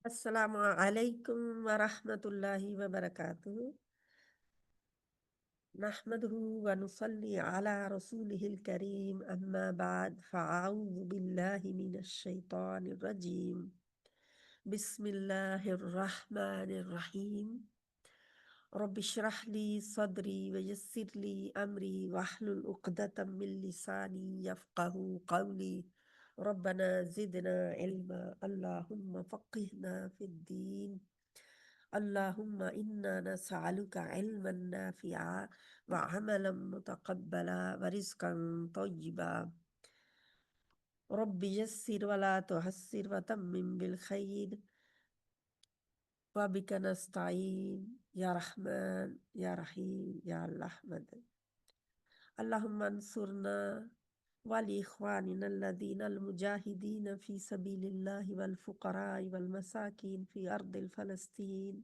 السلام علیکم ورحمۃ اللہ وبرکاتہ نحمده ونصلي على رسوله الكريم اما بعد فاعوذ باللہ من الشیطان الرجیم بسم اللہ الرحمن الرحیم رب اشرح لي صدری ويسر لي امری واحلل عقدۃ من لسانی یفقهوا قولی ربنا زدنا علما اللهم فقهنا في الدين اللهم إنا نسألك علما نافعا وعملا متقبلا ورزقا طيبا رب يسر ولا تعسر وتمم بالخير وبك نستعين يا رحمن يا رحيم يا الله اللهم انصرنا ولإخواننا الذين المجاهدين في سبيل الله والفقراء والمساكين في أرض فلسطين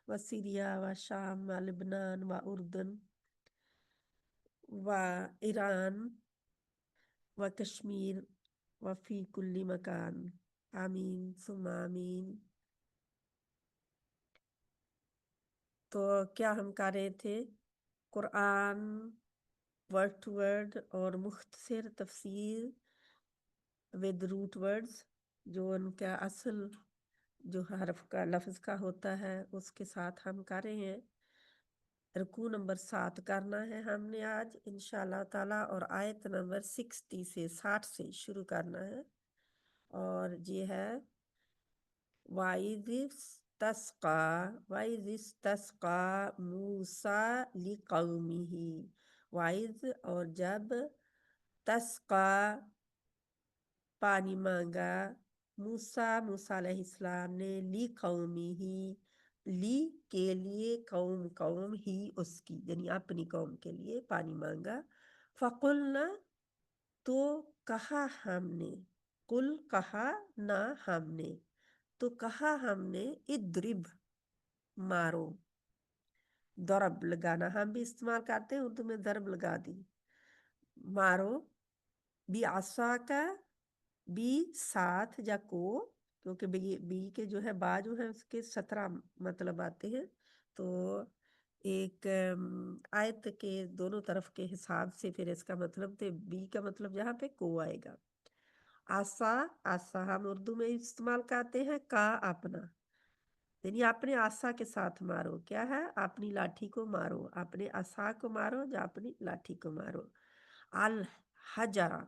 وسوريا وشام ولبنان وأردن وإيران وكشمير وفي كل مكان آمين ثم آمين۔ تو کیا ہم کر رہے تھے؟ قرآن ورڈ ٹو ورڈ اور مختصر تفسیر ود روٹ ورڈز، جو ان کا اصل جو حرف کا لفظ کا ہوتا ہے اس کے ساتھ ہم کر رہے ہیں۔ رکوع نمبر 7 کرنا ہے ہم نے آج انشاءاللہ تعالی، اور آیت نمبر 60 سے 60 سے شروع کرنا ہے، اور یہ ہے وَإِذِ اسْتَسْقَىٰ مُوسَىٰ لِقَوْمِهِ، وَإِذ اور جب تسقا پانی مانگا موسیٰ علیہ السلام نے لی قومی ہی، لی کے لیے، قوم ہی اس کی، یعنی اپنی قوم کے لیے پانی مانگا۔ فقلنا تو کہا ہم نے، قل کہا نہ ہم نے، تو کہا ہم نے، ادرب مارو، ضرب لگانا ہم بھی استعمال کرتے ہیں اردو میں، ضرب لگا دی، مارو، بی عصا کا، بی ساتھ یا کو، کیونکہ بی کے جو ہے با جو ہے اس کے 17 مطلب آتے ہیں، تو ایک آیت کے دونوں طرف کے حساب سے پھر اس کا مطلب تھے بی کا مطلب یہاں پہ کو آئے گا۔ آسا، آسا ہم اردو میں استعمال کرتے ہیں کا اپنا، یعنی اپنے آسا کے ساتھ مارو، کیا ہے؟ اپنی لاٹھی کو مارو، اپنے آسا کو مارو یا اپنی لاٹھی کو مارو۔ الحجرہ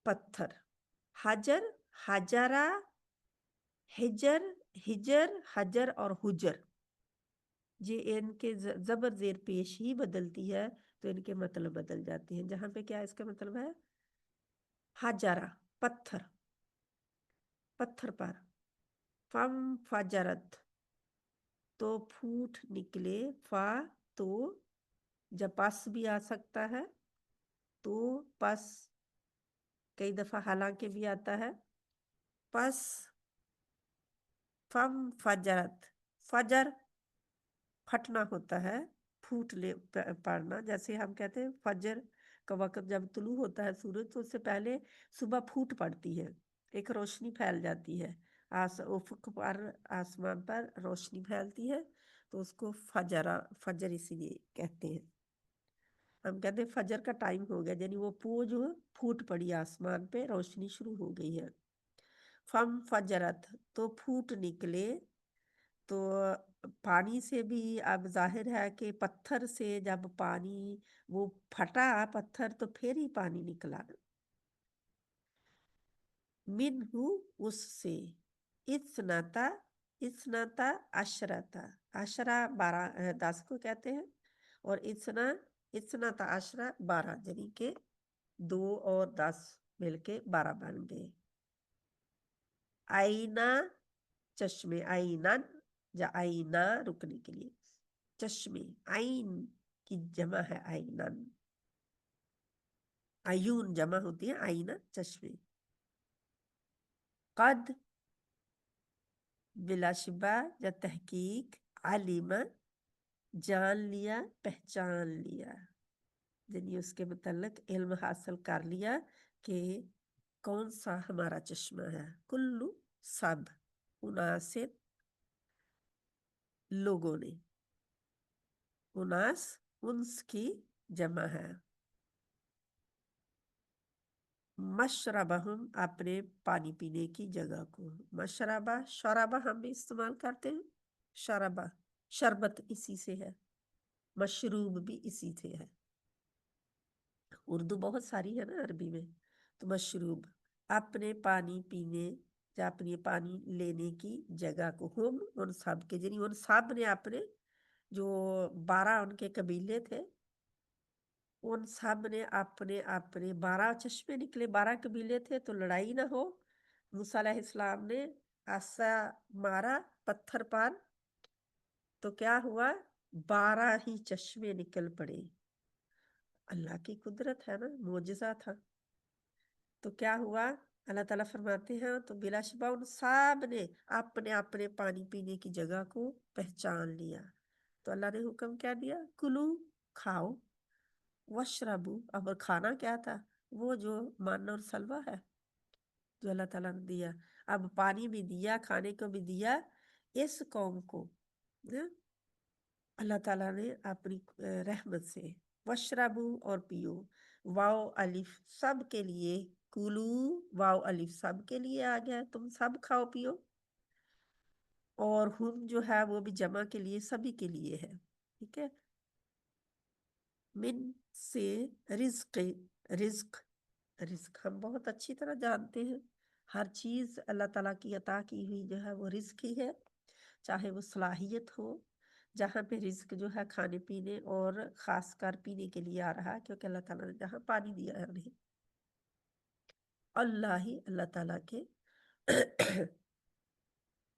پتھر، حجر، حجرہ، ہجر، ہجر، حجر اور حجر، یہ ان کے زبر زیر پیش ہی بدلتی ہے تو ان کے مطلب بدل جاتے ہیں۔ جہاں پہ کیا اس کا مطلب ہے؟ حجرہ پتھر، پتھر پر، فم فجرت تو پھوٹ نکلے، فا تو جب پس بھی آ سکتا ہے، تو پس کئی دفعہ حالانکہ بھی آتا ہے، پس فم فجرت، فجر پھٹنا ہوتا ہے، پھوٹ لے پڑنا، جیسے ہم کہتے ہیں فجر کا وقت جب طلوع ہوتا ہے سورج تو اس سے پہلے صبح پھوٹ پڑتی ہے، ایک روشنی پھیل جاتی ہے، افق پر، آسمان پر روشنی پھیلتی ہے، تو اس کو فجر اسی لیے کہتے ہیں۔ ہم کہتے ہیں فجر کا ٹائم ہو گیا، یعنی وہ جو پھوٹ پڑی آسمان پہ، روشنی شروع ہو گئی ہے۔ فم فجرت تو پھوٹ نکلے، تو پانی سے بھی اب ظاہر ہے کہ پتھر سے جب پانی وہ پھٹا پتھر تو پھر ہی پانی نکلا، منہ اس سے، اثنتا عشرتا، عشرہ 10 کو کہتے ہیں، اور اثنتا عشرہ 12، یعنی کہ 2 اور 10 مل کے 12 بن گئے۔ آئینہ چشمے، آئینن یا آئینہ رکنے کے لیے، چشمے، عین کی جمع ہے آئینن، عیون جمع ہوتی ہے، آئینہ چشمے۔ قد بلا شبہ یا تحقیق، علم جان لیا، پہچان لیا، یعنی اس کے متعلق علم حاصل کر لیا کہ کون سا ہمارا چشمہ ہے، کلو سب، उनासित लोगों ने, उनास उन्स की जमा है। मशरबहुम अपने पानी पीने की जगह को, मशरबा शराबा हम भी इस्तेमाल करते हैं, शराबा शरबत इसी से है, मशरूब भी इसी से है। उर्दू बहुत सारी है ना अरबी में, तो मशरूब अपने पानी पीने या अपने पानी लेने की जगह को, हम उन सब के जरिए, उन सब ने अपने जो 12 उनके कबीले थे, उन सब ने अपने अपने 12 चश्मे निकले, 12 कबीले थे तो लड़ाई ना हो, मूसा अलैहिस्सलाम ने आसा मारा पत्थर पर, तो क्या हुआ, 12 ही चश्मे निकल पड़े। अल्लाह की कुदरत है ना, मोजिजा था। तो क्या हुआ, अल्लाह ताला फरमाते हैं तो बिलाशुबा उन सब ने अपने अपने पानी पीने की जगह को पहचान लिया। तो अल्लाह ने हुक्म क्या दिया, कुलू खाओ, वशरबू, अब खाना क्या था, वो जो मन और सलवा है जो अल्लाह ताला ने दिया। अब पानी भी दिया, खाने को भी दिया। इस कौम को अल्लाह ताला ने अपनी रहमत से, वशरबू और पियो, वाओ अलिफ सब के लिए, कुलू वाओ अलिफ सब के लिए आ गया, तुम सब खाओ पियो, और हम जो है वो भी जमा के लिए, सभी के लिए है, ठीक है। मिन से रिज्क, रिज्क रिज्क हम बहुत अच्छी तरह जानते हैं, हर चीज अल्लाह ताला की अता की हुई जो है वो रिज्क ही है, चाहे वो सलाहियत हो, जहाँ पे रिज्क जो है खाने पीने और खास कर पीने के लिए आ रहा है, क्योंकि अल्लाह ताला ने जहाँ पानी दिया है उन्हें, अल्लाह ही अल्लाह ताला के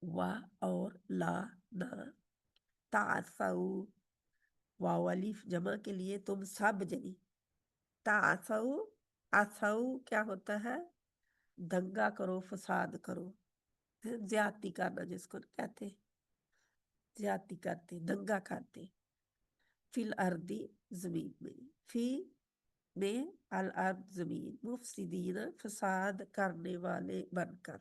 वा और ला ना तासऊ, वाव अलिफ जमा के लिए तुम सब जनी, तासऊ, आसऊ क्या होता है, दंगा करो, फसाद करो, ज्यादती करना जिसको कहते, ज्यादती करते, दंगा करते, फिल अर्दी जमीन में, फी में अल अर्द जमीन, मुफसिदीन फसाद करने वाले बनकर,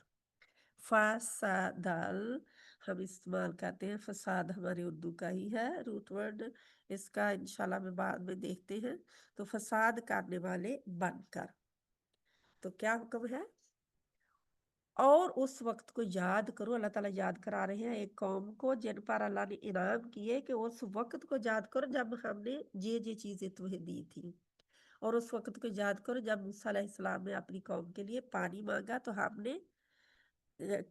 फसादल हम इस्तेमाल करते हैं, फसाद हमारे उर्दू का ही है रूट वर्ड, इसका इंशाल्लाह में बाद में देखते हैं। तो फसाद करने वाले बनकर, तो क्या हुक्म है, और उस वक्त को याद करो, अल्लाह ताला याद करा रहे हैं एक कौम को जिन पर अल्लाह ने इनाम किए, कि उस वक्त को याद करो जब हमने ये चीजें तुम्हें दी थी, और उस वक्त को याद करो जब मूसा अलैहिस्सलाम ने अपनी कौम के लिए पानी मांगा, तो हमने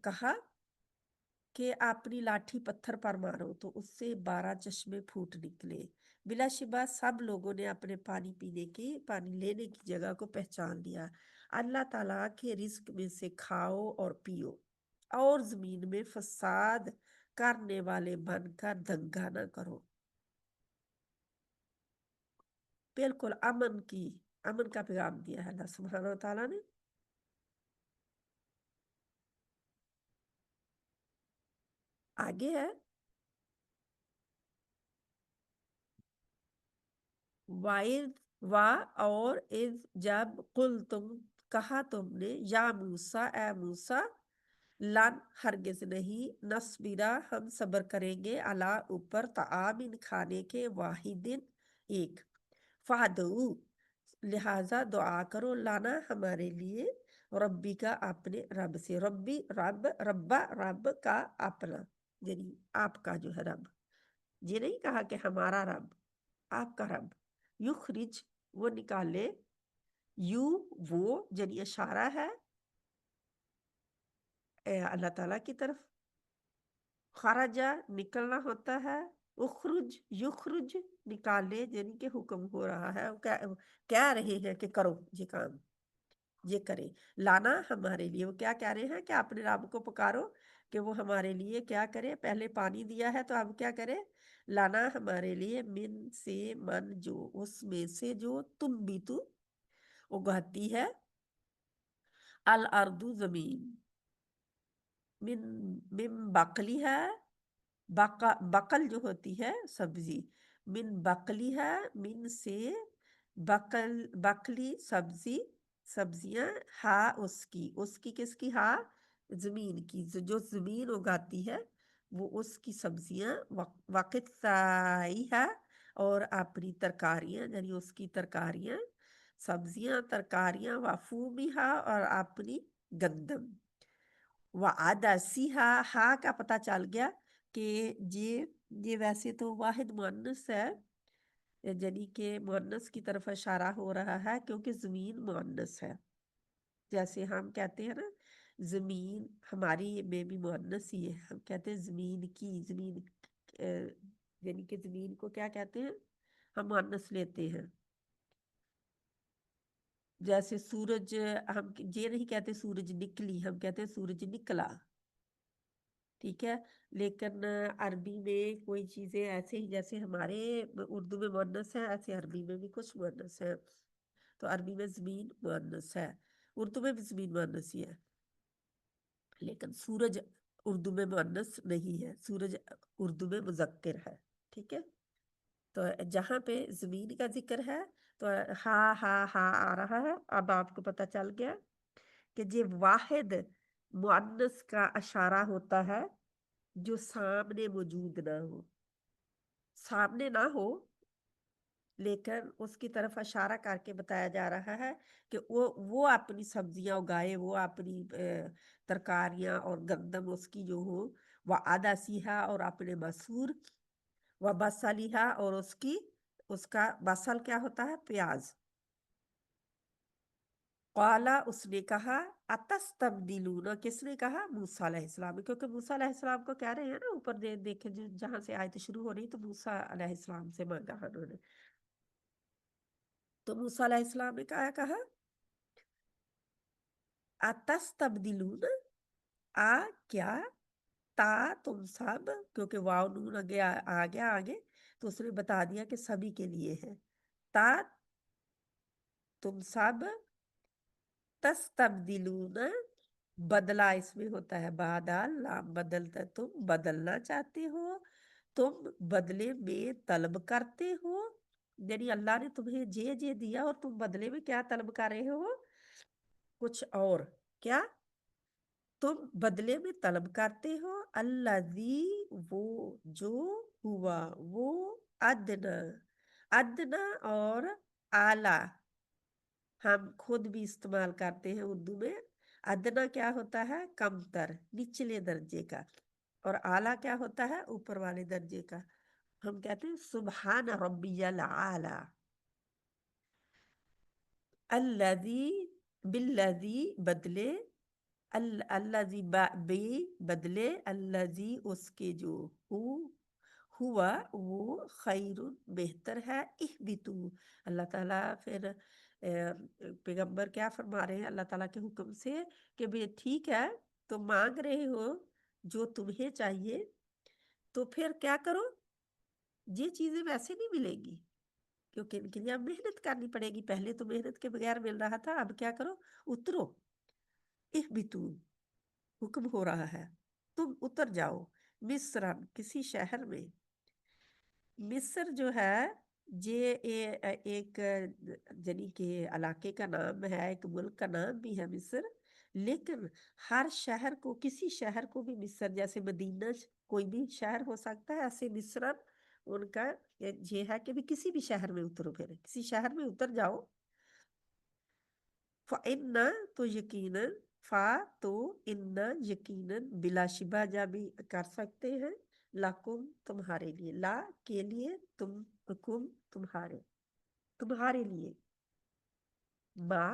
कहा कि अपनी लाठी पत्थर पर मारो, तो उससे 12 चश्मे फूट निकले। बिलाशिबा सब लोगों ने अपने पानी पीने की, पानी लेने की जगह को पहचान लिया। अल्लाह ताला के रिस्क में से खाओ और पियो, और जमीन में फसाद करने वाले बनकर दंगा न करो। बिल्कुल अमन का पैगाम दिया है अल्लाह सुब्हानहू व तआला ने। आगे है, वाइद वा और इज जब कुल तुम कहा तुमने, या मूसा ए मूसा, लन हरगिज नहीं, नस्बिरा हम सब्र करेंगे, अला ऊपर, ताआमिन खाने के, वाहिदिन एक, फादू लिहाजा दुआ करो, लाना हमारे लिए, रब्बी का अपने रब से, रब्बी रब, रब्बा रब का अपना, यानी आपका जो है रब, ये नहीं कहा कि हमारा रब, आपका रब, युखरिज वो निकाले, यू वो यानी इशारा है अल्लाह ताला की तरफ, खराजा निकलना होता है, उखरुज युखरुज निकाले, यानी कि हुक्म हो रहा है, कह रहे हैं कि करो ये काम, ये करे, लाना हमारे लिए, वो क्या कह रहे हैं कि अपने रब को पुकारो कि वो हमारे लिए क्या करे, पहले पानी दिया है तो अब क्या करे, लाना हमारे लिए, मिन से मन जो, उसमें से जो, तुम भी तू उगाती है, अल अर्दू जमीन, मिन मिन बकली है, बकल जो होती है सब्जी, मिन बकली है, मिन से बकली सब्जी, सब्जियां, हा उसकी, उसकी किसकी, हा زمین کی، جو زمین اگاتی ہے وہ اس کی سبزیاں، وقت سائیہ، اور اپنی ترکاریاں، یعنی اس کی ترکاریاں، سبزیاں ترکاریاں، وفومہا، اور اپنی گندم، وعدسیہا، ہا کا پتہ چل گیا کہ یہ ویسے تو واحد مؤنث ہے، یعنی کہ مؤنث کی طرف اشارہ ہو رہا ہے کیونکہ زمین مؤنث ہے. جیسے ہم کہتے ہیں نا زمین، ہماری میں بھی مؤنث ہی ہے، ہم کہتے ہیں زمین کی، زمین یعنی کہ زمین کو کیا کہتے ہیں، ہم مؤنث لیتے ہیں. جیسے سورج، ہم یہ نہیں کہتے سورج نکلی، ہم کہتے ہیں سورج نکلا. ٹھیک ہے، لیکن عربی میں کوئی چیزیں ایسے ہی جیسے ہمارے اردو میں مؤنث ہے، ایسے عربی میں بھی کچھ مؤنث ہے. تو عربی میں زمین مؤنث ہے، اردو میں بھی زمین مؤنث ہی ہے، لیکن سورج اردو میں مؤنث نہیں ہے، سورج اردو میں مذکر ہے. ٹھیک ہے، تو جہاں پہ زمین کا ذکر ہے تو ہا ہا ہا آ رہا ہے. اب آپ کو پتہ چل گیا کہ یہ واحد مؤنث کا اشارہ ہوتا ہے جو سامنے موجود نہ ہو، سامنے نہ ہو لیکن اس کی طرف اشارہ کر کے بتایا جا رہا ہے کہ وہ اپنی سبزیاں اگائے، وہ اپنی ترکاریاں اور گندم اس کی جو ہو، وہ آدھا سیہا، اور اپنے مسور، وہ بسلیہا، اور اس کا بسل کیا ہوتا ہے، پیاز. قالا، اس نے کہا، اتستبدلون، کس نے کہا، موسیٰ علیہ السلام، کیونکہ موسیٰ علیہ السلام کو کہہ رہے ہیں نا اوپر دیکھیں جہاں سے آیت شروع ہو رہی تو موسیٰ علیہ السلام سے مانگا انہوں نے. تو موسیٰ علیہ السلام نے کہا اتستبدلون، کیا، تا تم سب، کیونکہ واو نون آ گیا آگے تو اس نے بتا دیا کہ سبھی کے لیے ہے. تا تم سب، تستبدلون، بدلا اس میں ہوتا ہے بادال لام، بدلتا، تم بدلنا چاہتے ہو، تم بدلے میں طلب کرتے ہو، یعنی اللہ نے تمہیں جے دیا اور تم بدلے میں کیا طلب کر رہے ہو، کچھ اور. کیا تم بدلے میں طلب کرتے ہو، الذی، وہ جو، ہوا وہ، ادنا، ادنا اور اعلی ہم خود بھی استعمال کرتے ہیں اردو میں. ادنا کیا ہوتا ہے، کمتر، نچلے درجے کا، اور اعلیٰ کیا ہوتا ہے، اوپر والے درجے کا. ہم کہتے ہیں سبحان ربی العالی. الذی، بالذی، بدلے، الذی، بے، بدلے، الذی، اس کے جو، ہوا وہ، خیر، بہتر ہے، اہبتو. اللہ تعالیٰ پھر پیغمبر کیا فرما رہے ہیں اللہ تعالیٰ کے حکم سے کہ بھی ٹھیک ہے تم مانگ رہے ہو جو تمہیں چاہیے تو پھر کیا کرو، یہ چیزیں ویسے نہیں ملیں گی کیونکہ ان کے لیے اب محنت کرنی پڑے گی. پہلے تو محنت کے بغیر مل رہا تھا، اب کیا کرو، اترو. اہبتو، حکم ہو رہا ہے تم اتر جاؤ، مصرن، کسی شہر میں. مصر جو ہے یہ ایک یعنی کہ علاقے کا نام ہے، ایک ملک کا نام بھی ہے مصر، لیکن ہر شہر کو، کسی شہر کو بھی مصر، جیسے مدینہ کوئی بھی شہر ہو سکتا ہے، ایسے مصر ان کا یہ ہے کہ بھی کسی بھی شہر میں اترو، پھر کسی شہر میں اتر جاؤ. فَإِنَّ، تو یقیناً، تو ان، یقیناً، بلا شبہ جا بھی کر سکتے ہیں، لکم، تمہارے لیے، لا کے لیے، تم، کم، تمہارے، تمہارے لیے، ما،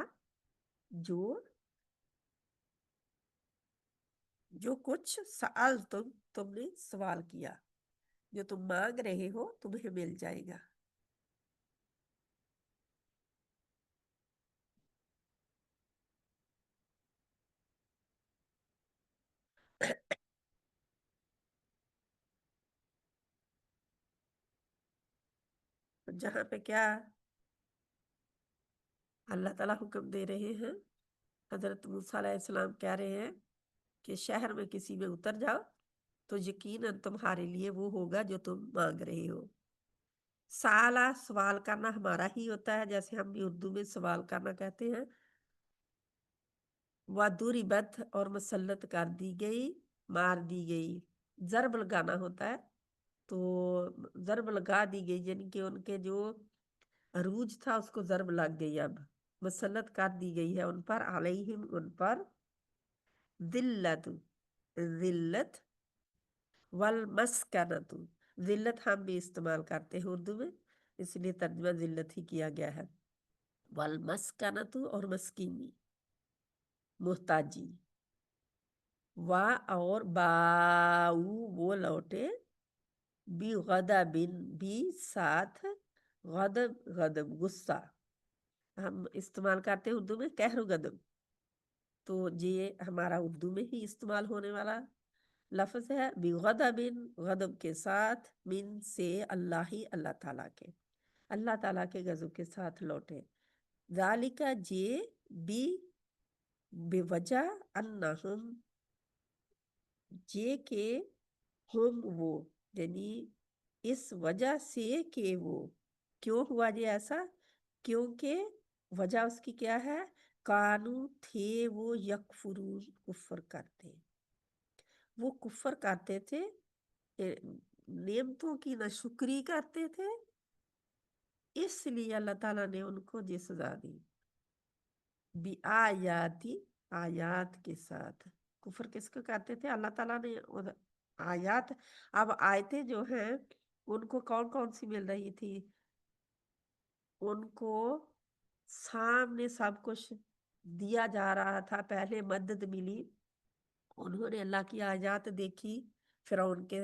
جو، جو کچھ، سأل تم نے سوال کیا، جو تم مانگ رہے ہو تمہیں مل جائے گا. جہاں پہ کیا اللہ تعالیٰ حکم دے رہے ہیں، حضرت موسیٰ علیہ السلام کہہ رہے ہیں کہ شہر میں کسی میں اتر جاؤ تو یقیناً تمہارے لیے وہ ہوگا جو تم مانگ رہے ہو. سالہ، سوال کرنا ہمارا ہی ہوتا ہے، جیسے ہم بھی اردو میں سوال کرنا کہتے ہیں. वदुरिबत और मुसल्लत कर दी गई, मार दी गई। ज़रब लगाना होता है, तो ज़रब लगा दी गई, यानी कि उनके जो अरूज था उसको ज़रब लग गई। अब मुसल्लत कर दी गई है उन पर, अलैहिम उन पर, दिल्लत जिल्लत, वल मस्कनतु। जिल्लत हम भी इस्तेमाल करते हैं उर्दू में, इसलिए तर्जुमा जिल्लत ही किया गया है। वल मस्कनतु और मस्कीनी, मुहताजी। वाह और बाऊ वो लौटे, बी गदबिन भी साथ, गदब गदब गुस्सा। हम इस्तेमाल करते हैं उर्दू में कहर गदब, तो ये हमारा उर्दू में ही इस्तेमाल होने वाला लफ्ज है। बी गदबिन गदब के साथ, मिन से अल्लाह ही अल्लाह ताला के, अल्लाह ताला के गजब के साथ लौटे। जालिका जे बी बेवजह अन्नहुम, जे के हम वो, यानी इस वजह से कि वो, क्यों हुआ ये ऐसा, क्योंकि वजह उसकी क्या है, कानू थे वो यकफुरून कुफर करते, वो कुफर करते थे, नेमतों की नाशुक्री करते थे, इसलिए अल्लाह ताला ने उनको ये सजा दी। बी आयाती, आयात के साथ। कुफर किसको कहते थे, अल्लाह ताला ने आयात। अब आयतें जो हैं उनको कौन कौन सी मिल रही थी, उनको सामने सब कुछ दिया जा रहा था, पहले मदद मिली, उन्होंने अल्लाह की आयत देखी। फिरौन के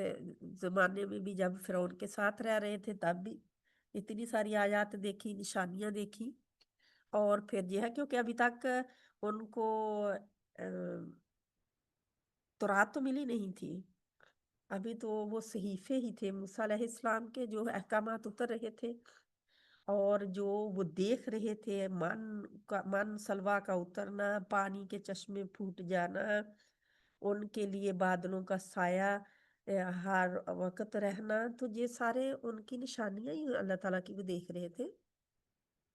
ज़माने में भी जब फिरौन के साथ रह रहे थे तब भी इतनी सारी आयत देखी, निशानियां देखी। और फिर यह है क्योंकि अभी तक उनको तौरात तो मिली नहीं थी, अभी तो वो सहीफे ही थे मूसा अलैहिस्सलाम के, जो अहकामात उतर रहे थे, और जो वो देख रहे थे, मन सलवा का उतरना, पानी के चश्मे फूट जाना, उनके लिए बादलों का साया हर वक्त रहना, तो ये सारे उनकी निशानियां ही अल्लाह ताला की वो देख रहे थे।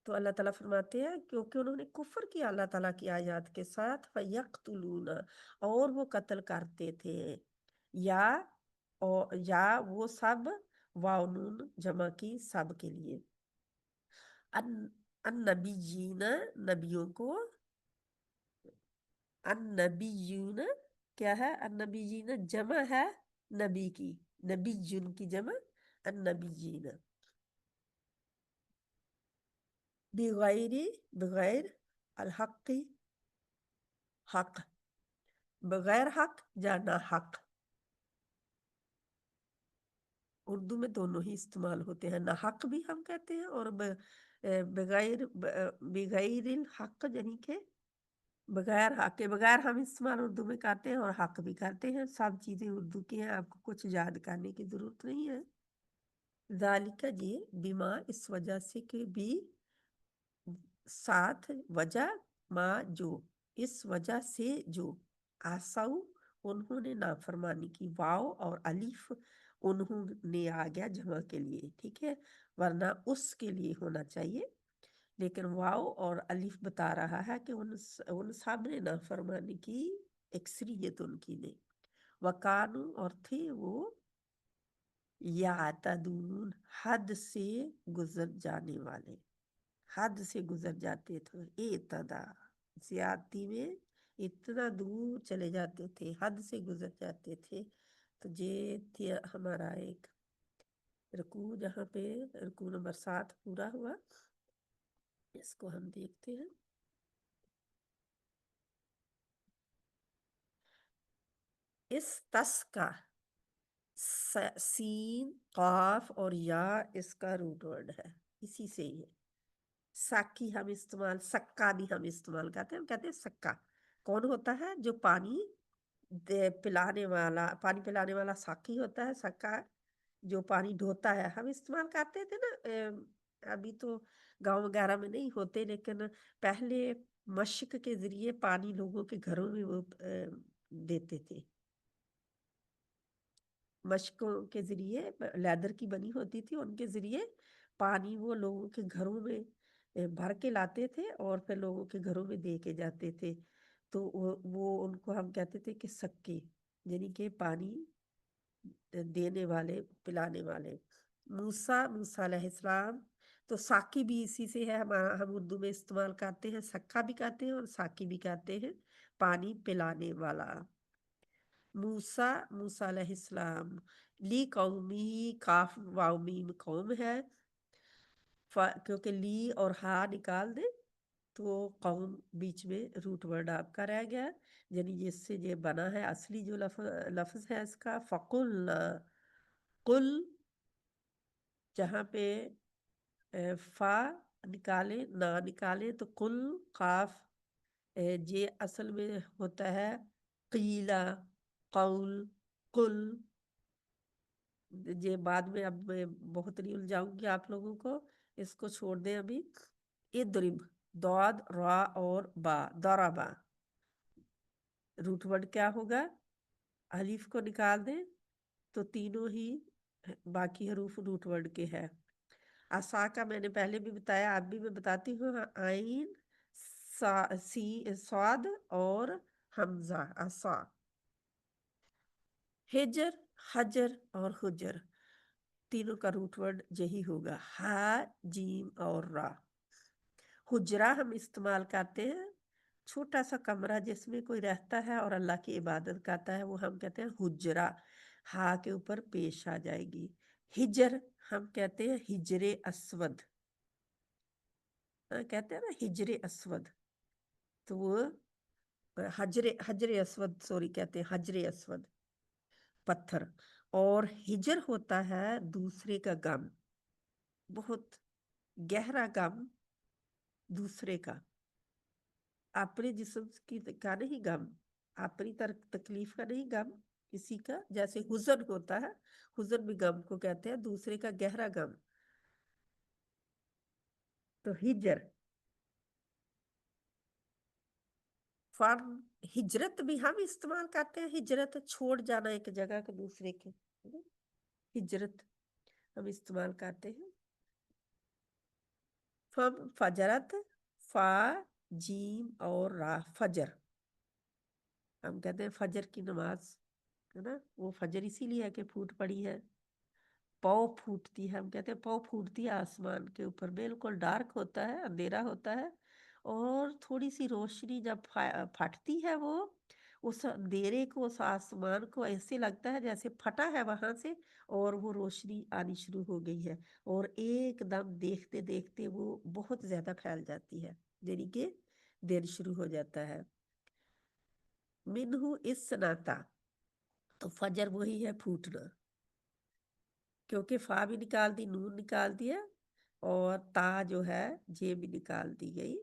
तो अल्लाह ताला फरमाते हैं क्योंकि उन्होंने कुफर किया अल्लाह ताला की आयत के साथ, फयक्तुलूना, और वो कत्ल करते थे, या या वो सब, वाउनून जमा की सब के लिए, अन नबीजीना नबियों को, अन नबीयून क्या है, अन नबीजीना जमा है नबी की, नबीजुन की जमा अन नबीजीना, बिगैरी बगैर, अल हक हक, बगैर हक या ना हक। उर्दू में दोनों ही इस्तेमाल होते हैं, ना हक भी हम कहते हैं और बगैर, बगैर हक यानी के बगैर हक के, बगैर हम इस्तेमाल उर्दू में करते हैं और हक भी करते हैं, सब चीज़ें उर्दू की हैं, आपको कुछ याद करने की ज़रूरत नहीं है। जालिका ये बीमा इस वजह से कि भी साथ, वजह, माँ जो, इस वजह से जो, आसाऊ उन्होंने नाफरमानी की, वाव और अलिफ उन्होंने आ गया जमा के लिए, ठीक है, वरना उसके लिए होना चाहिए, लेकिन वाव और अलिफ बता रहा है कि उन सब ने नाफरमानी की, एक्सरियत उनकी ने, वकानू और थे वो, यातदून हद से गुजर जाने वाले, हद से गुजर जाते थे, एतदा ज्यादती में इतना दूर चले जाते थे, हद से गुजर जाते थे। तो ये थी हमारा एक रुकू, जहाँ पे रुकू नंबर 7 पूरा हुआ, इसको हम देखते हैं। इस तस का सीन काफ और या इसका रूट वर्ड है, इसी से ही है। साकी हम इस्तेमाल, सक्का भी हम इस्तेमाल करते हैं, हम कहते हैं सक्का कौन होता है, जो पानी पिलाने वाला, पानी पिलाने वाला साकी होता है, सक्का जो पानी ढोता है, हम इस्तेमाल करते थे ना। अभी तो गांव वगैरह में नहीं होते, लेकिन पहले मशक के जरिए पानी लोगों के घरों में वो देते थे, मशकों के जरिए, लेदर की बनी होती थी, उनके जरिए पानी वो लोगों के घरों में भर के लाते थे और फिर लोगों के घरों में दे के जाते थे। تو وہ ان کو ہم کہتے تھے کہ سکی، یعنی کہ پانی دینے والے، پلانے والے۔ موسیٰ علیہ السلام، تو ساقی بھی اسی سے ہے، ہمارا ہم اردو میں استعمال کرتے ہیں، سکا بھی کہتے ہیں اور ساقی بھی کہتے ہیں، پانی پلانے والا۔ موسیٰ علیہ السلام، لی قومی، کاف واو میم قوم ہے، کیونکہ لی اور ہا نکال دیں تو قوم بیچ میں روٹ ورڈ آپ کا رہ گیا، یعنی جس سے یہ بنا ہے اصلی جو لفظ ہے اس کا، فقل، قل، جہاں پہ فا نکالیں نہ نکالیں تو قل، قاف، یہ اصل میں ہوتا ہے قیلا، قول، قل۔ یہ بعد میں اب میں بہت نہیں الجھاؤں گی آپ لوگوں کو، اس کو چھوڑ دیں ابھی۔ اضرب، ضاد، را اور با، ضربا، روٹ ورڈ کیا ہوگا؟ الف کو نکال دیں تو تینوں ہی باقی حروف روٹ ورڈ کے ہیں۔ عصا کا میں نے پہلے بھی بتایا، اب بھی میں بتاتی ہوں، عین، صاد اور حمزہ، عصا۔ ہجر، حجر اور حجر، تینوں کا روٹ ورڈ یہی ہوگا، ہا، جیم اور را۔ حجرہ ہم استعمال کرتے ہیں، چھوٹا سا کمرہ جس میں کوئی رہتا ہے اور اللہ کی عبادت کرتا ہے، وہ ہم کہتے ہیں حجرہ، ہا کے اوپر پیش آ جائے گی۔ ہجر ہم کہتے ہیں ہجر اسود، کہتے ہیں نا ہجر اسود، تو وہ حجر اسود، سوری، کہتے ہیں حجر اسود، پتھر۔ اور ہجر ہوتا ہے دوسرے کا غم، بہت گہرا غم دوسرے کا، اپنے جسم کا نہیں غم، اپنی تکلیف کا نہیں غم، کسی کا، جیسے حزن ہوتا ہے، حزن بھی غم کو کہتے ہیں، دوسرے کا گہرا غم، تو ہجر۔ ہجرت بھی ہم استعمال کرتے ہیں، ہجرت چھوڑ جانا ایک جگہ کے دوسرے کے، ہجرت ہم استعمال کرتے ہیں۔ فجرت، فا، جیم اور را، فجر، ہم کہتے ہیں فجر کی نماز، ہے نا، وہ فجر اسی لیے ہے کہ پھوٹ پڑی ہے، پو پھوٹتی ہے، ہم کہتے ہیں پو پھوٹتی ہے آسمان کے اوپر، بالکل ڈارک ہوتا ہے، اندھیرا ہوتا ہے، اور تھوڑی سی روشنی جب پھٹتی ہے، وہ اس اندھیرے کو، اس آسمان کو ایسے لگتا ہے جیسے پھٹا ہے وہاں سے اور وہ روشنی آنی شروع ہو گئی ہے، اور ایک دم دیکھتے دیکھتے وہ بہت زیادہ پھیل جاتی ہے، یعنی کہ دن شروع ہو جاتا ہے۔ منہو اسناتا، تو فجر وہی ہے پھوٹنا، کیونکہ فا بھی نکال دی، نون نکال دیا، اور تا جو ہے یہ بھی نکال دی گئی۔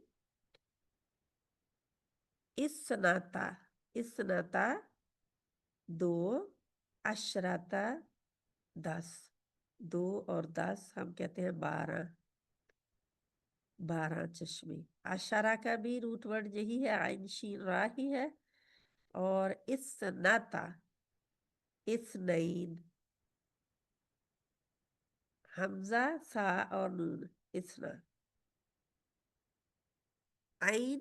اسناتا، اسناتا، دو، اشراتا، 10، 2 اور 10 ہم کہتے ہیں 12، 12 چشمے۔ اشارہ کا بھی روٹ ورڈ یہی ہے، عین شین را ہی ہے، اور اسناتا، اثنین، حمزہ، سا اور نون، اسنا۔ عین،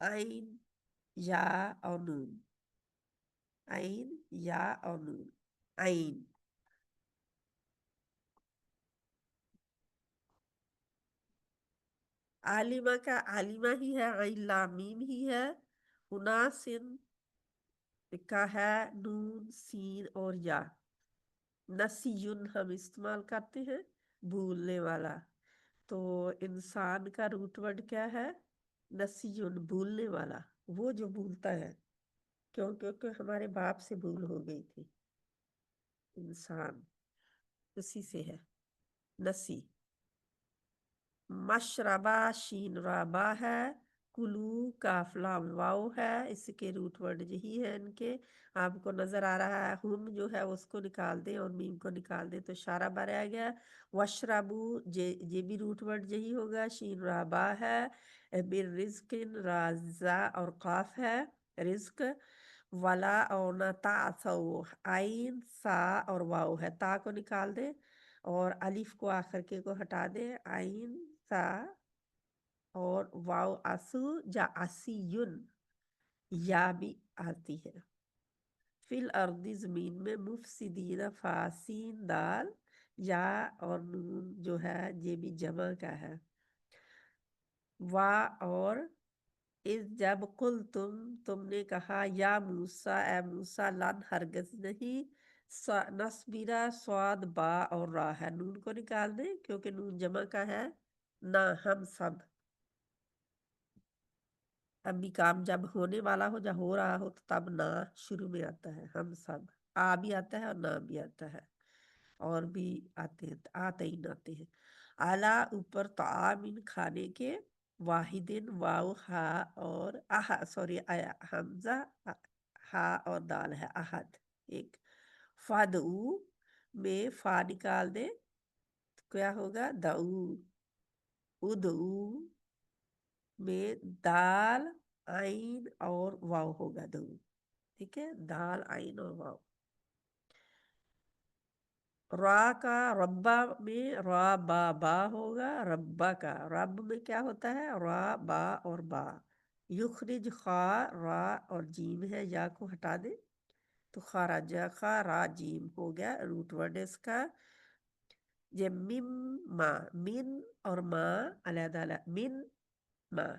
عین، یا اور نون، عین، یا اور نون، عین۔ عالمہ کا عالمہ ہی ہے، عین لام میم ہی ہے۔ اناسن کا ہے نون، سین اور یا۔ نسیون ہم استعمال کرتے ہیں، بھولنے والا، تو انسان کا روٹ ورڈ کیا ہے؟ نسیون، بھولنے والا، وہ جو بھولتا ہے، کیونکہ ہمارے باپ سے بھول ہو گئی تھی، انسان اسی سے ہے، نسی۔ مشربہ، شین رابا ہے، کلو، کاف لام واو ہے، اس کے روٹ ورڈ یہی ہے ان کے، آپ کو نظر آ رہا ہے، ہم جو ہے اس کو نکال دیں اور میم کو نکال دیں تو شاربہ رہ گیا۔ وشربو، یہ بھی روٹ ورڈ یہی ہوگا، شین رابا ہے، بر رزق، رازا اور قاف ہے، رزق، ولا اور نہ تعثو، عین، سا اور واو ہے، تا کو نکال دیں اور الف کو آخر کے کو ہٹا دیں، عین، سا اور واو، اسو، جا اسیون، या भी आती है। फिल अर्दी ज़मीन में मुफसिदीन फासीन दाल या और नून जो है ये भी जमा का है। वाह और इस जब कुल तुमने कहा या मूसा ए मूसा लन हरगिज नहीं नस्बिरा स्वाद बा और रा है नून को निकाल दें क्योंकि नून जमा का है ना हम सब। अभी काम जब होने वाला हो या हो रहा हो तो तब ना शुरू में आता है। हम सब आ भी आता है और ना भी आता है और भी आते हैं आते ही ना आते हैं। आला ऊपर तामीन खाने के वाहिदिन वाव हा और आहा सॉरी हमजा हा और दाल है अहद एक। फादऊ में फा निकाल दे तो क्या होगा दऊ। उदऊ में दाल आइन और वाव होगा दऊ। ठीक है दाल आइन और वाव। रा का रब्बा में रा बा होगा रब्बा का रब में क्या होता है रा बा और बा। युखरिज खा रा और जीम है या को हटा दे तो खाराजा खा रा जीम हो गया रूट वर्ड इसका। ये मिम मा मिन और माँ अलहदा मिन माँ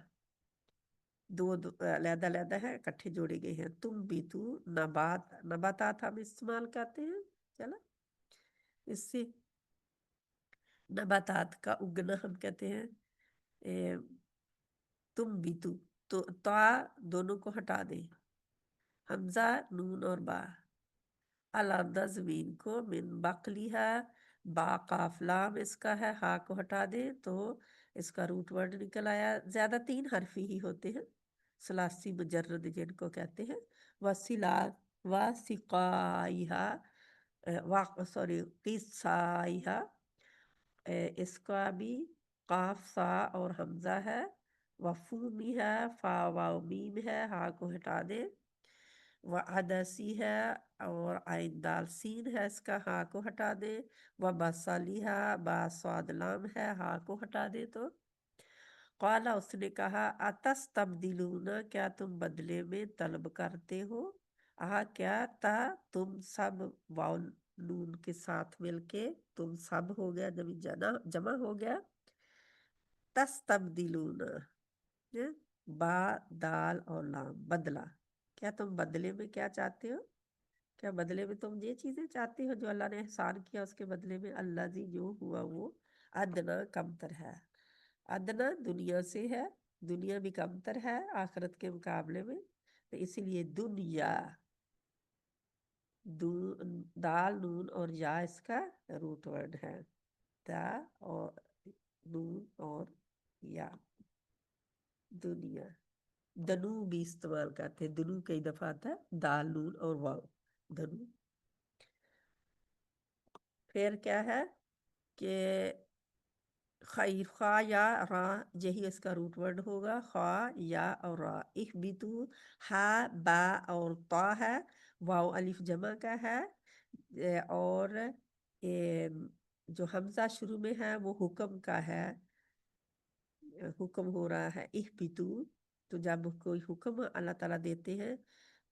दो अलहदा अलहदा है इकट्ठे जोड़े गए हैं। तुम भी तू नबातात हम इस्तेमाल करते हैं। चला इससे नबातात का उगना हम कहते हैं तुम भी तो ता दोनों को हटा दे हमजा नून और बा अलादा जमीन को मिन बकली है बा काफ लाम इसका है हा को हटा दे तो इसका रूट वर्ड निकल आया। ज्यादा 3 हरफी ही होते हैं सलासी मुजर्रद जिनको कहते हैं। वसीला वासिकाइहा वाक सॉरी किसाइहा इसका भी काफ सा और हमजा है। वफूमी है फा वाव मीम है हा को हटा दे। व अदसी है और आइन दाल सीन है इसका हा को हटा दे। व बसलिहा बा स्वाद लाम है हा को हटा दे तो काला उसने कहा अतस तब्दिलूना क्या तुम बदले में तलब करते हो। क्या था तुम सब वाव नून के साथ मिलके तुम सब हो गया जब जमा हो गया तस तब्दिलूना बा दाल और लाम बदला। क्या तुम बदले में क्या चाहते हो। क्या बदले में तुम ये चीजें चाहते हो जो अल्लाह ने एहसान किया उसके बदले में अल्लाह जी जो हुआ वो अदना कमतर है। अदना दुनिया से है दुनिया भी कमतर है आखिरत के मुकाबले में तो इसीलिए दुनिया दू दाल नून और या इसका रूट वर्ड है दा और नून और या दुनिया। दनू भी इस्तेमाल करते हैं दनू कई दफा आता है दाल नून और वाव दनू। फिर क्या है कि खैर खा या रा यही इसका रूट वर्ड होगा खा या और रा इख बितू हा बा और ता है वाव अलिफ जमा का है और जो हमजा शुरू में है वो हुक्म का है हुक्म हो रहा है इख बितू। तो जब कोई हुक्म अल्लाह ताला देते हैं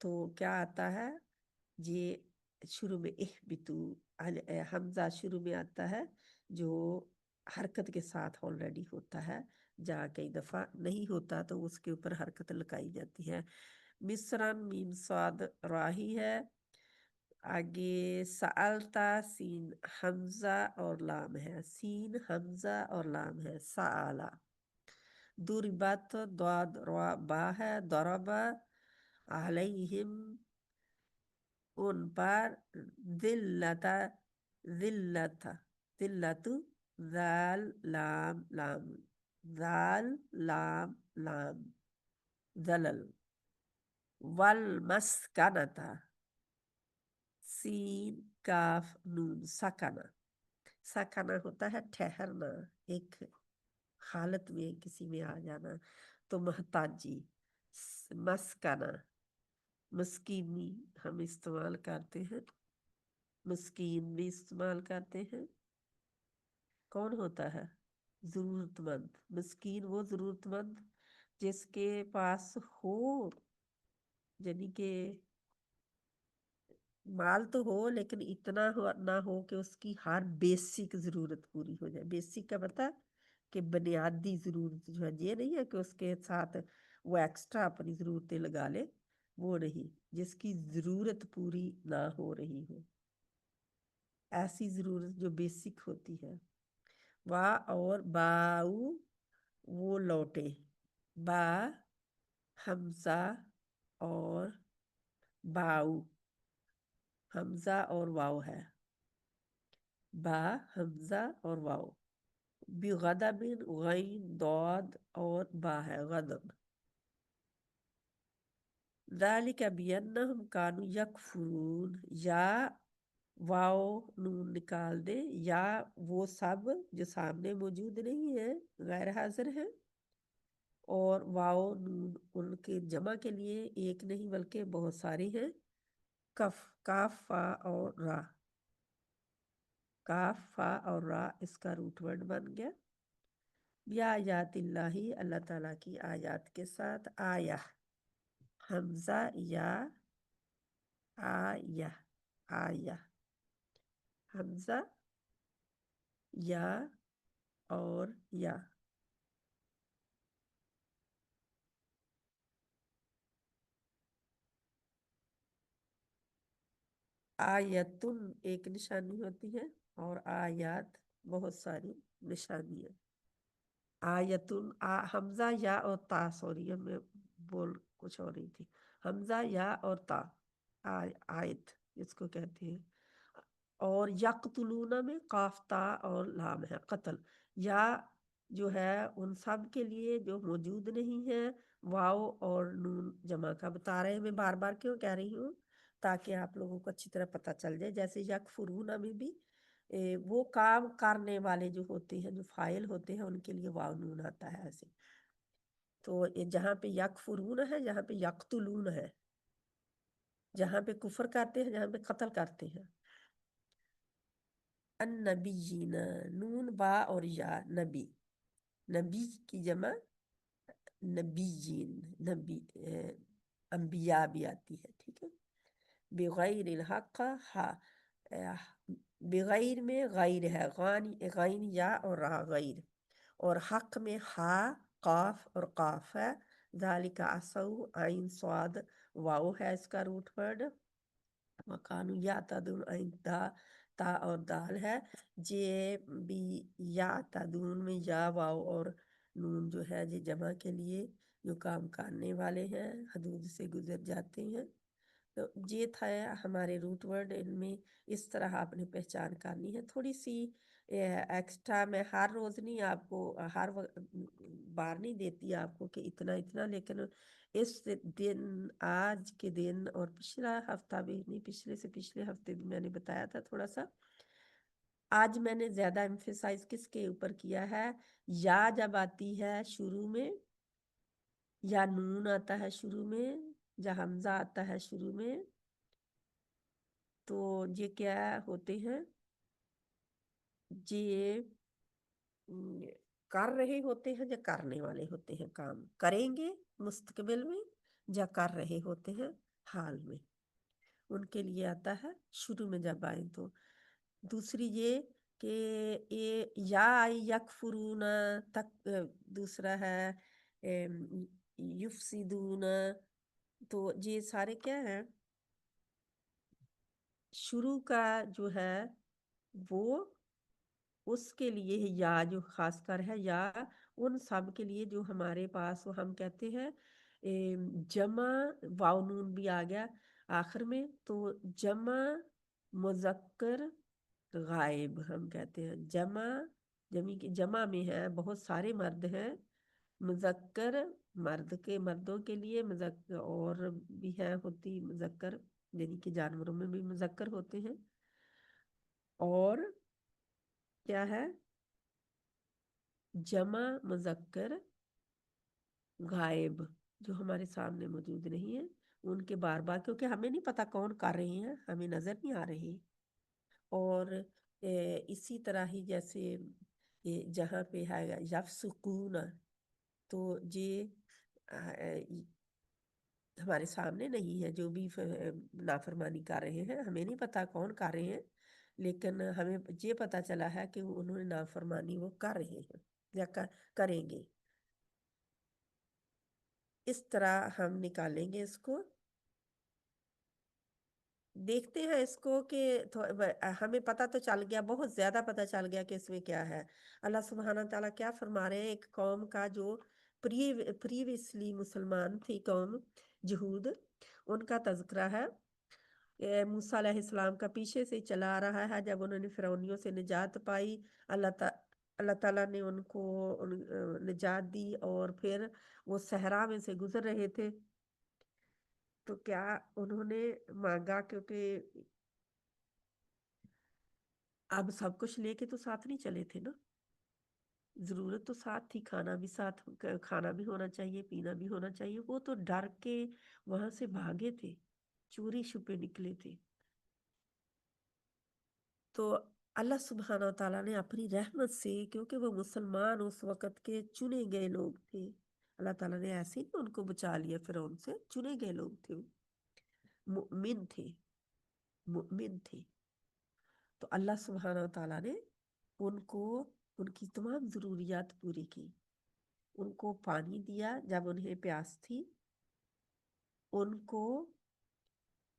तो क्या आता है ये शुरू में इख बितू हमजा शुरू में आता है जो हरकत के साथ ऑलरेडी होता है जहाँ कई दफा नहीं होता तो उसके ऊपर हरकत लगाई जाती है। मिसरन मीम स्वाद राही है। आगे सअलता सीन हमजा और लाम है सीन हमजा और लाम है सआला। दुरिबत द्वाद रा बा है दरबा अलैहिम उन पर दिल्लता दिल्लता दिल्लतु जाल लाम लाम जाल लाम लाम जलल वल मस्कनता सीन काफ नून सकना। सकना होता है ठहरना एक हालत में किसी में आ जाना तो मोहताजी। मस्कना मस्कीनी हम इस्तेमाल करते हैं मस्कीन भी इस्तेमाल करते हैं। कौन होता है जरूरतमंद। मस्कीन वो जरूरतमंद जिसके पास हो यानी कि माल तो हो लेकिन इतना ना हो कि उसकी हर बेसिक ज़रूरत पूरी हो जाए। बेसिक का पता कि बुनियादी ज़रूरत जो है, ये नहीं है कि उसके साथ वो एक्स्ट्रा अपनी ज़रूरतें लगा ले, वो नहीं, जिसकी ज़रूरत पूरी ना हो रही हो, ऐसी ज़रूरत जो बेसिक होती है। वाह और बाऊ वो लौटे, बा हमजा और बाऊ, हमजा और वाव है, बा हमजा और वाव, बेगदबिन गैन दौद और बा है गदब। ज़ालिका बिअन्नहुम कानू यकफुरून, या वाव नून निकाल दे, या वो सब जो सामने मौजूद नहीं है, गैर हाजिर है, और वाव नून उनके जमा के लिए एक नहीं बल्कि बहुत सारे हैं। कफ काफ फा और रा, काफ फा और रा इसका रूट वर्ड बन गया। या आयातिल्लाही अल्लाह ताला की आयात के साथ, आया हमजा या आया, आया हमजा या और या। आयतुन एक निशानी होती है और आयात बहुत सारी निशानियां। आयतुन हमजा या और ता, सॉरी मैं बोल कुछ और रही थी। हमजा या और ता, आयत इसको कहते हैं। और यकतुलूना में काफ ता और लाम है, कत्ल। या जो है उन सब के लिए जो मौजूद नहीं है, वाव और नून जमा का बता रहे हैं। मैं बार बार क्यों कह रही हूँ, ताकि आप लोगों को अच्छी तरह पता चल जाए। जैसे यकफुरूना में भी वो काम करने वाले जो होते हैं, जो फाइल होते हैं, उनके लिए वाव नून आता है ऐसे। तो ये जहाँ पे यकफुरून है, जहाँ पे यकतुलून है, जहाँ पे कुफर करते हैं, जहाँ पे कत्ल करते हैं। अन्नबीयीना, नून बा और या, नबी, नबी की जमा नबीयीन, नबी अंबिया भी आती है, ठीक है। बेगैर हक हा, बेगैर में गैर है, गान गैन या और रहा गैर, और हक में हा काफ और काफ है। ज़ालिका असऊ आइन स्वाद वाओ है इसका रूट वर्ड। मकानु या तदुन आइन दा, ता और दाल है। जे भी या तदुन में या वाओ और नून जो है ये जमा के लिए जो काम करने वाले हैं, हदूद से गुजर जाते हैं। तो ये था हमारे रूट वर्ड। इनमें इस तरह आपने पहचान करनी है। थोड़ी सी एक्स्ट्रा मैं हर रोज़ नहीं आपको, हर बार नहीं देती आपको कि इतना इतना, लेकिन इस दिन, आज के दिन और पिछला हफ्ता भी नहीं, पिछले से पिछले हफ्ते भी मैंने बताया था थोड़ा सा। आज मैंने ज़्यादा एम्फेसाइज किसके ऊपर किया है, या जब आती है शुरू में, या नून आता है शुरू में, या हमजा आता है शुरू में, तो ये क्या होते हैं, ये कर रहे होते हैं या करने वाले होते हैं, काम करेंगे मुस्तकबिल में, या कर रहे होते हैं हाल में, उनके लिए आता है शुरू में जब आए तो। दूसरी ये कि ये या यकफुरून तक, दूसरा है युफसिदून। तो ये सारे क्या है, शुरू का जो है वो उसके लिए है, या जो खासकर है, या उन सब के लिए जो हमारे पास, वो हम कहते हैं जमा, वाव नून भी आ गया आखिर में, तो जमा मुजक्कर गायब हम कहते हैं। जमा, जमी की जमा में है, बहुत सारे मर्द हैं, मुजक्कर मर्द के, मर्दों के लिए मुजक्कर, और भी है होती मुजक्कर, यानी कि जानवरों में भी मुजक्कर होते हैं। और क्या है, जमा मुजक्कर गायब, जो हमारे सामने मौजूद नहीं है, उनके बार बार, क्योंकि हमें नहीं पता कौन कर रहे हैं, हमें नजर नहीं आ रही। और इसी तरह ही जैसे जहाँ पे है यफसुकून, तो ये ہمارے سامنے نہیں ہے جو بھی نافرمانی کر رہے ہیں، ہمیں نہیں پتا کون کر رہے ہیں، لیکن ہمیں یہ پتا چلا ہے کہ انہوں نے نافرمانی وہ کر رہے ہیں یا کریں گے. اس طرح ہم نکالیں گے اس کو. دیکھتے ہیں اس کو کہ ہمیں پتہ تو چل گیا، بہت زیادہ پتہ چل گیا کہ اس میں کیا ہے. اللہ سبحانہ تعالیٰ کیا فرما رہے ہیں، ایک قوم کا جو پریویسلی مسلمان تھی قوم جہود، ان کا تذکرہ ہے. موسیٰ علیہ السلام کا پیچھے سے چلا آ رہا ہے. جب انہوں نے فرعونیوں سے نجات پائی، اللہ تعالیٰ نے ان کو نجات دی، اور پھر وہ صحرا میں سے گزر رہے تھے تو کیا انہوں نے مانگا، کیونکہ اب سب کچھ لے کے تو ساتھ نہیں چلے تھے نا، ضرورت تو ساتھ تھی، کھانا بھی ساتھ، کھانا بھی ہونا چاہیے، پینا بھی ہونا چاہیے. وہ تو ڈر کے وہاں سے بھاگے تھے، چوری چھپے نکلے تھے. تو اللہ سبحانہ و تعالیٰ نے اپنی رحمت سے، کیونکہ وہ مسلمان اس وقت کے چنے گئے لوگ تھے، اللہ تعالیٰ نے ایسے ہی ان کو بچا لیا. فرعون سے چنے گئے لوگ تھے، مؤمن تھے، مؤمن تھے. تو اللہ سبحانہ و تعالیٰ نے ان کو ان کی تمام ضروریات پوری کی. ان کو پانی دیا جب انہیں پیاس تھی، ان کو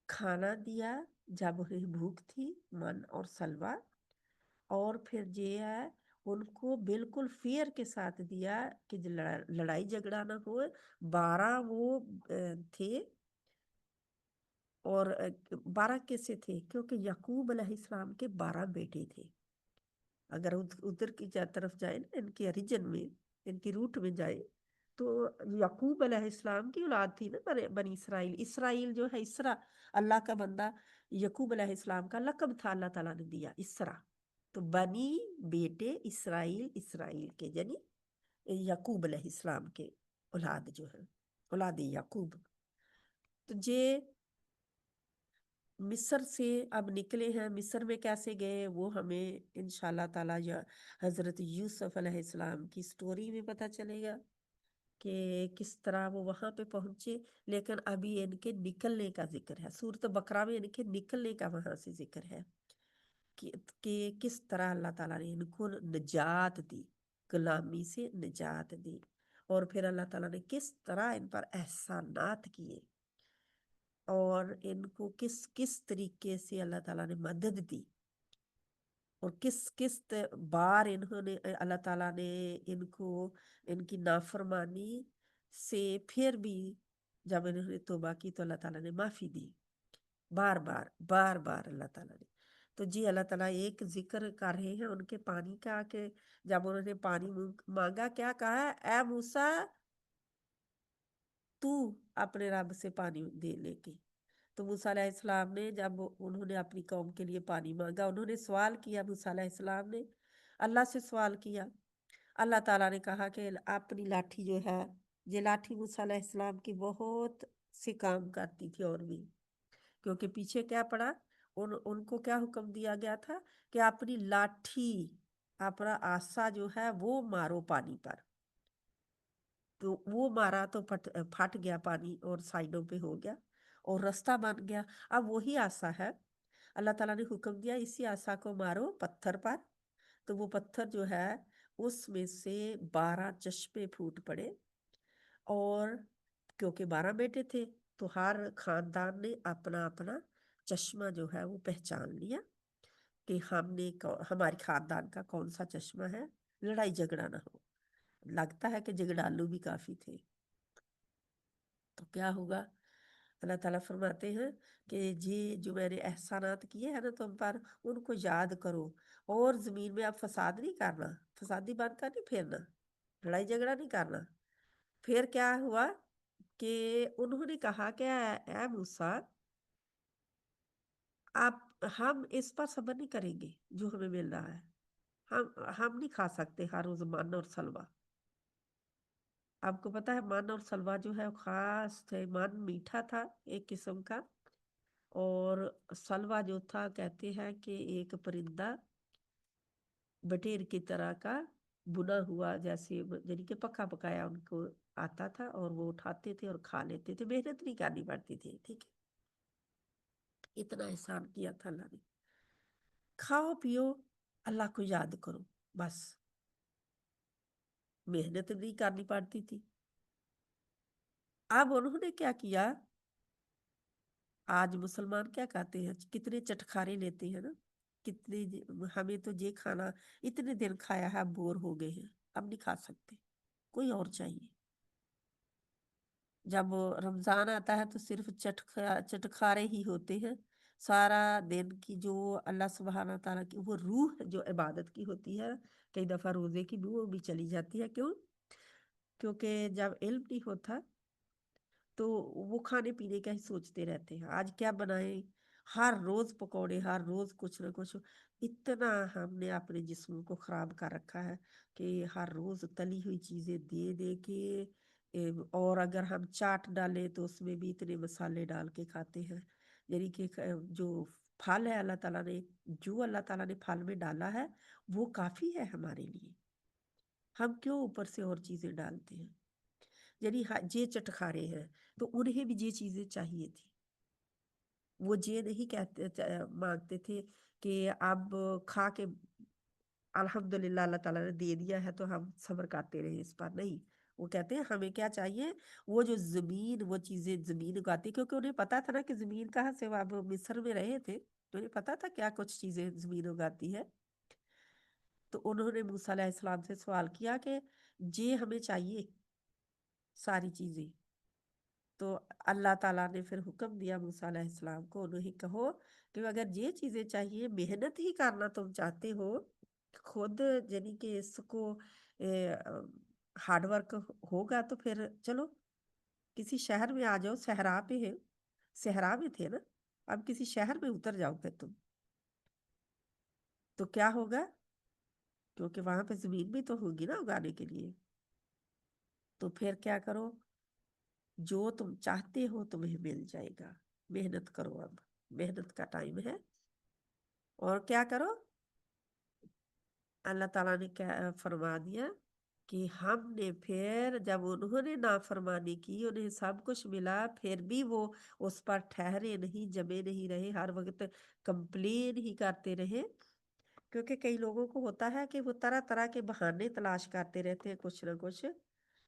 کھانا دیا جب انہیں بھوک تھی، من اور سلوہ. اور پھر یہ ہے، ان کو بالکل فیئر کے ساتھ دیا کہ لڑائی جھگڑا نہ ہو. 12 وہ تھے، اور 12 کیسے تھے؟ کیونکہ یعقوب علیہ السلام کے 12 بیٹے تھے. اگر ادھر کی طرف جائیں نا، ان کے ریجن میں، ان کی روٹ میں جائیں، تو یعقوب علیہ السلام کی اولاد تھی نا بنی اسرائیل. اسرائیل جو ہے، اسرا اللہ کا بندہ، یعقوب علیہ السلام کا لقب تھا، اللہ تعالیٰ نے دیا اسرا. تو بنی بیٹے اسرائیل، اسرائیل کے یعنی یعقوب علیہ السلام کے اولاد جو ہے، اولاد یعقوب. تو یہ مصر سے اب نکلے ہیں. مصر میں کیسے گئے وہ ہمیں انشاءاللہ تعالیٰ یا حضرت یوسف علیہ السلام کی سٹوری میں پتہ چلے گا کہ کس طرح وہ وہاں پہ پہنچے. لیکن ابھی ان کے نکلنے کا ذکر ہے، سورۃ بقرہ میں ان کے نکلنے کا وہاں سے ذکر ہے کہ کس طرح اللہ تعالیٰ نے ان کو نجات دی، غلامی سے نجات دی، اور پھر اللہ تعالیٰ نے کس طرح ان پر احسانات کیے، اور ان کو کس کس طریقے سے اللہ تعالیٰ نے مدد دی، اور کس بار انہوں نے اللہ تعالیٰ نے ان کو ان کی نافرمانی سے پھر بھی جب انہوں نے توبہ کی تو اللہ تعالیٰ نے معافی دی. بار بار اللہ تعالیٰ نے. تو جی اللہ تعالیٰ ایک ذکر کر رہے ہیں ان کے پانی کا، کہ جب انہوں نے پانی مانگا، کیا کہا؟ اے موسیٰ، تو اپنے رب سے پانی دے لے کے. تو موسیٰ علیہ السلام نے جب انہوں نے اپنی قوم کے لیے پانی مانگا، انہوں نے سوال کیا، موسیٰ علیہ السلام نے اللہ سے سوال کیا. اللہ تعالیٰ نے کہا کہ اپنی لاٹھی جو ہے، یہ لاٹھی موسیٰ علیہ السلام کی بہت سے کام کرتی تھی. اور بھی کیونکہ پیچھے کیا پڑا، ان کو کیا حکم دیا گیا تھا کہ اپنی لاٹھی، اپنا آسا جو ہے وہ مارو پانی پر. تو وہ مارا تو پھٹ گیا پانی، اور سائڈوں پہ ہو گیا اور رستہ بن گیا. اب وہی آسا ہے، اللہ تعالیٰ نے حکم دیا اسی آسا کو مارو پتھر پر. تو وہ پتھر جو ہے اس میں سے 12 چشمے پھوٹ پڑے، اور کیونکہ 12 بیٹے تھے تو ہر خاندان نے اپنا اپنا چشمہ جو ہے وہ پہچان لیا کہ ہمارے خاندان کا کون سا چشمہ ہے، لڑائی جھگڑا نہ ہو. لگتا ہے کہ جھگڑالو بھی کافی تھے. تو کیا ہوگا؟ اللہ تعالیٰ فرماتے ہیں کہ یہ جو میں نے احسانات کیے ہیں نا تم پر، ان کو یاد کرو، اور زمین میں اب فساد نہیں کرنا، فسادی بن کر نہیں پھرنا، لڑائی جھگڑا نہیں کرنا. پھر کیا ہوا کہ انہوں نے کہا کہ اے موسیٰ، ہم اس پر صبر نہیں کریں گے جو ہمیں مل رہا ہے. ہم نہیں کھا سکتے ہر روز من اور سلوہ. آپ کو پتا ہے من اور سلوہ جو ہے خاص تھے. من میٹھا تھا ایک قسم کا، اور سلوہ جو تھا کہتے ہیں کہ ایک پرندہ بٹیر کی طرح کا بنا ہوا، جیسے یعنی کہ پکا پکایا ان کو आता था और वो उठाते थे और खा लेते थे, मेहनत नहीं करनी पड़ती थी। ठीक है, इतना एहसान किया था अल्लाह ने। खाओ पियो, अल्लाह को याद करो, बस। मेहनत नहीं करनी पड़ती थी। अब उन्होंने क्या किया, आज मुसलमान क्या कहते हैं, कितने चटखारे लेते हैं ना, कितने हमें तो ये खाना इतने दिन खाया है, अब बोर हो गए हैं, अब नहीं खा सकते, कोई और चाहिए। जब रमजान आता है तो सिर्फ चटखारे ही होते हैं। सारा दिन की जो अल्लाह सुब्हाना ताला की वो रूह जो इबादत की होती है, कई दफा रोजे की भी वो भी चली जाती है। क्यों? क्योंकि जब इल्म नहीं होता तो वो खाने पीने का ही सोचते रहते हैं, आज क्या बनाएं। हर रोज पकौड़े, हर रोज कुछ ना कुछ। इतना हमने अपने जिस्म को खराब कर रखा है कि हर रोज तली हुई चीजें दे दे के और अगर हम चाट डालें तो उसमें भी इतने मसाले डाल के खाते हैं। यानी कि जो फल है अल्लाह ताला ने, जो अल्लाह ताला ने फल में डाला है वो काफी है हमारे लिए। हम क्यों ऊपर से और चीजें डालते हैं? यानी ये चटखारे हैं, तो उन्हें भी ये चीजें चाहिए थी। वो ये नहीं कहते मांगते थे कि अब खा के अल्हम्दुलिल्लाह अल्लाह ताला ने दे दिया है तो हम सब्र करते रहे इस पर, नहीं। वो कहते हैं हमें क्या चाहिए, वो जो जमीन, वो चीजें जमीन उगाती, क्योंकि उन्हें पता था ना कि जमीन कहाँ से, वो अब मिस्र में रहे थे तो उन्हें पता था क्या कुछ चीजें जमीन उगाती है। तो उन्होंने मूसा अलैहिस्सलाम से सवाल किया कि ये हमें चाहिए सारी चीजें। तो अल्लाह ताला ने फिर हुक्म दिया मूसा अलैहिस्सलाम को, उन्हें कहो कि अगर ये चीज़ें चाहिए, मेहनत ही करना तुम चाहते हो खुद, यानी कि इसको हार्ड वर्क होगा, तो फिर चलो किसी शहर में आ जाओ, सहरा पे है, सहरा में थे ना, अब किसी शहर में उतर जाओ फिर तुम, तो क्या होगा, क्योंकि वहां पे जमीन भी तो होगी ना उगाने के लिए। तो फिर क्या करो, जो तुम चाहते हो तुम्हें मिल जाएगा, मेहनत करो, अब मेहनत का टाइम है। और क्या करो, अल्लाह ताला ने क्या फरमा दिया कि हमने फिर जब उन्होंने नाफरमानी की, उन्हें सब कुछ मिला, फिर भी वो उस पर ठहरे नहीं, जमे नहीं रहे, हर वक्त कंप्लेन ही करते रहे। क्योंकि कई लोगों को होता है कि वो तरह तरह के बहाने तलाश करते रहते हैं, कुछ ना कुछ,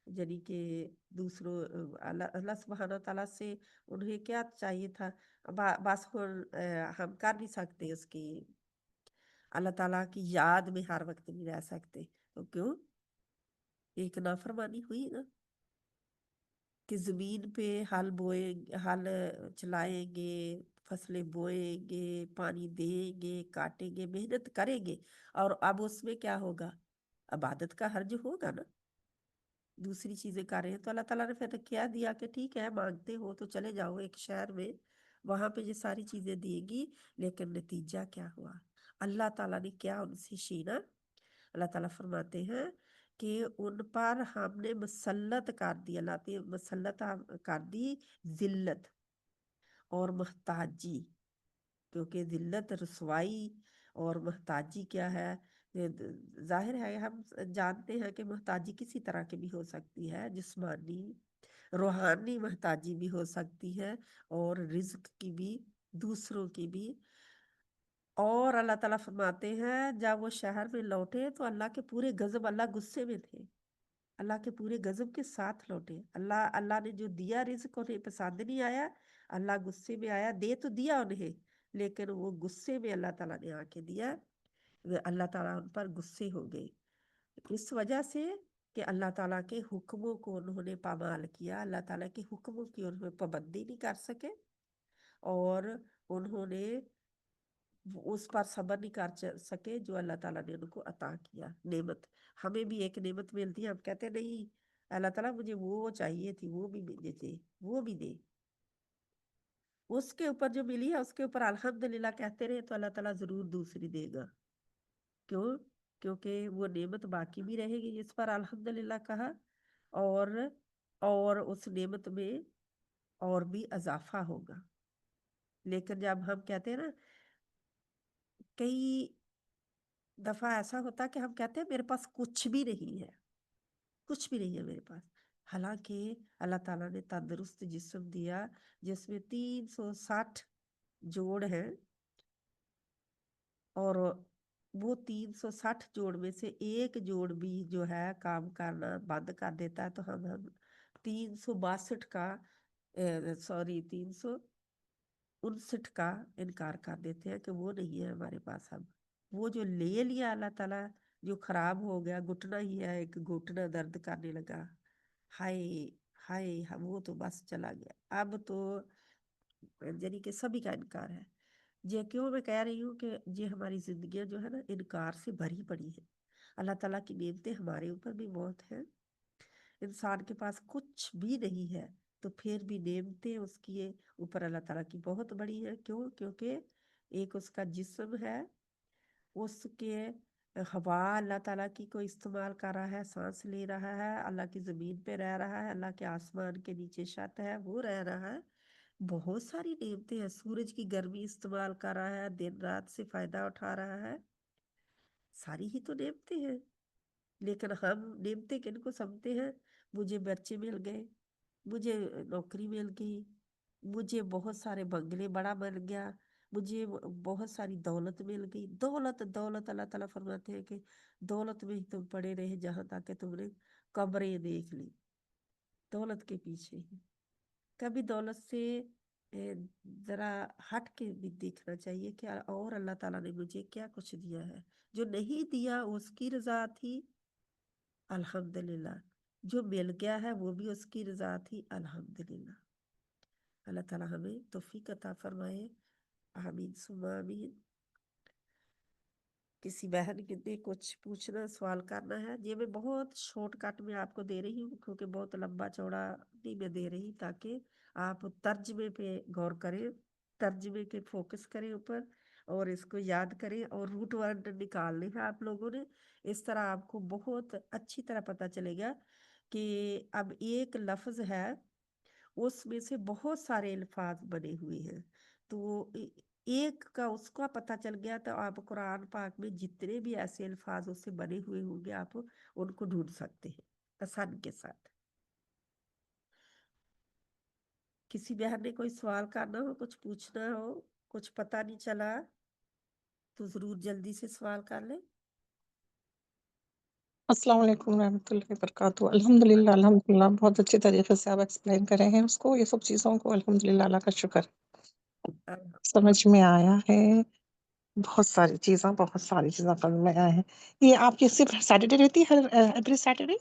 यानी कि दूसरों अल्लाह अल्लाह सुब्हाना ताला से उन्हें क्या चाहिए था। बस हम कर नहीं सकते उसकी, अल्लाह ताला की याद में हर वक्त नहीं रह सकते, तो क्यों, एक नाफरमानी हुई ना, कि जमीन पे हल बोए, हल चलाएंगे, फसलें बोएंगे, पानी देंगे, काटेंगे, मेहनत करेंगे, और अब उसमें क्या होगा, इबादत का हर्ज होगा ना, दूसरी चीजें कर रहे हैं। तो अल्लाह ताला ने फिर क्या दिया कि ठीक है, मांगते हो तो चले जाओ एक शहर में, वहां पे ये सारी चीजें देगी। लेकिन नतीजा क्या हुआ, अल्लाह ताला ने क्या उनसे छीना। अल्लाह ताला फरमाते हैं कि उन पर हमने मसल्लत कर दी, अल्लाह ने मसल्लत कर दी जिल्लत और मोहताजी। क्योंकि जिल्लत रसवाई और मोहताजी क्या है, जाहिर है हम जानते हैं कि मोहताजी किसी तरह की भी हो सकती है, जिस्मानी रूहानी मोहताजी भी हो सकती है, और रिज्क की भी, दूसरों की भी। और अल्लाह ताला फरमाते हैं जब वो शहर में लौटे तो अल्लाह के पूरे गजब, अल्लाह गुस्से में थे, अल्लाह के पूरे गजब के साथ लौटे। अल्लाह अल्लाह ने जो दिया रिज्क उन्हें पसंद नहीं आया, अल्लाह गुस्से में आया, दे तो दिया उन्हें, लेकिन वो गुस्से में अल्लाह ताला ने आके दिया, अल्लाह ताला उन पर गुस्से हो गए, इस वजह से कि अल्लाह ताला के हुक्मों को उन्होंने पामाल किया, अल्लाह ताला के हुक्मों की उन्होंने पाबंदी नहीं कर सके, और उन्होंने उस पर सब्र नहीं कर सके जो अल्लाह ताला ने उनको अता किया नेमत। हमें भी एक नेमत मिलती है, हम कहते नहीं अल्लाह ताला मुझे वो चाहिए थी, वो भी मुझे दे, वो भी दे, उसके ऊपर जो मिली है उसके ऊपर अल्हम्दुलिल्लाह कहते रहे तो अल्लाह ताला जरूर दूसरी देगा। क्यों? क्योंकि वो नेमत बाकी भी रहेगी जिस पर अल्हम्दुलिल्लाह कहा, और और उस नेमत में और भी इजाफा होगा। लेकिन जब हम कहते हैं ना, कई दफा ऐसा होता है कि हम कहते हैं मेरे पास कुछ भी नहीं है, कुछ भी नहीं है मेरे पास, حالانکہ اللہ تعالیٰ نے تندرست جسم دیا جس میں 360 جوڑ ہیں، اور وہ 360 جوڑ میں سے ایک جوڑ بھی جو ہے کام کرنا بند کر دیتا ہے، تو ہم 362 کا 359 کا انکار کر دیتے ہیں کہ وہ نہیں ہے ہمارے پاس۔ ہم وہ جو لے لیا اللہ تعالیٰ، جو خراب ہو گیا، گھٹنا ہی ہے، ایک گھٹنا درد کرنے لگا، ہائے ہائے، وہ تو بس چلا گیا، اب تو یعنی کہ سبھی کا انکار ہے۔ یہ کیوں میں کہہ رہی ہوں کہ یہ ہماری زندگیاں جو ہے نا انکار سے بھری پڑی ہے۔ اللہ تعالیٰ کی نعمتیں ہمارے اوپر بھی بہت ہیں، انسان کے پاس کچھ بھی نہیں ہے تو پھر بھی نعمتیں اس کی اوپر اللہ تعالیٰ کی بہت بڑی ہیں۔ کیوں؟ کیونکہ ایک اس کا جسم ہے، اس کے ہوا اللہ تعالیٰ کی کو استعمال کر رہا ہے، سانس لے رہا ہے، اللہ کی زمین پہ رہ رہا ہے، اللہ کے آسمان کے نیچے چھت ہے وہ رہ رہا ہے، بہت ساری نعمتیں ہیں، سورج کی گرمی استعمال کر رہا ہے، دن رات سے فائدہ اٹھا رہا ہے، ساری ہی تو نعمتیں ہیں۔ لیکن ہم نعمتیں کن کو سمجھتے ہیں؟ مجھے بچے مل گئے، مجھے نوکری مل گئی، مجھے بہت سارے بنگلے بڑا مل گیا، مجھے بہت ساری دولت مل گئی۔ دولت دولت اللہ تعالیٰ فرماتے ہیں کہ دولت میں ہی تم پڑے رہے جہاں تک کہ تم نے قبریں دیکھ لی، دولت کے پیچھے ہی۔ کبھی دولت سے ذرا ہٹ کے بھی دیکھنا چاہیے کہ اور اللہ تعالیٰ نے مجھے کیا کچھ دیا ہے، جو نہیں دیا اس کی رضا تھی الحمدللہ، جو مل گیا ہے وہ بھی اس کی رضا تھی الحمدللہ۔ اللہ تعالیٰ ہمیں توفیق عطا فرمائے، آمین ثم آمین۔ کسی بہن کے لیے کچھ پوچھنا، سوال کرنا ہے؟ یہ میں بہت شارٹ کٹ میں آپ کو دے رہی ہوں کیونکہ بہت لمبا چوڑا نہیں میں دے رہی، تاکہ آپ ترجمے پہ غور کریں، ترجمے کے فوکس کریں اوپر، اور اس کو یاد کریں، اور روٹ ورڈ نکالنے ہیں آپ لوگوں نے۔ اس طرح آپ کو بہت اچھی طرح پتہ چلے گا کہ اب ایک لفظ ہے اس میں سے بہت سارے الفاظ بنے ہوئے ہیں، تو ایک کا اس کا پتہ چل گیا تو آپ قرآن پاک میں جتنے بھی ایسے الفاظ اس سے بنے ہوئے ہوں گے آپ ان کو ڈھونڈ سکتے ہیں آسانی کے ساتھ۔ کسی بہن نے کوئی سوال کرنا ہو، کچھ پوچھنا ہو، کچھ پتہ نہیں چلا تو ضرور جلدی سے سوال کر لیں۔ السلام علیکم ورحمۃ اللہ وبرکاتہ۔ الحمدللہ الحمدللہ، بہت اچھے طریقے سے آپ ایکسپلین کر رہے ہیں اس کو، یہ سب چیزوں کو، الحمدللہ، اللہ کا شکر، سمجھ میں آیا ہے۔ بہت ساری چیزیں سمجھ میں آئے ہیں۔ یہ آپ کی صرف سیٹرڈے رہتی ہے، ایوری سیٹرڈے؟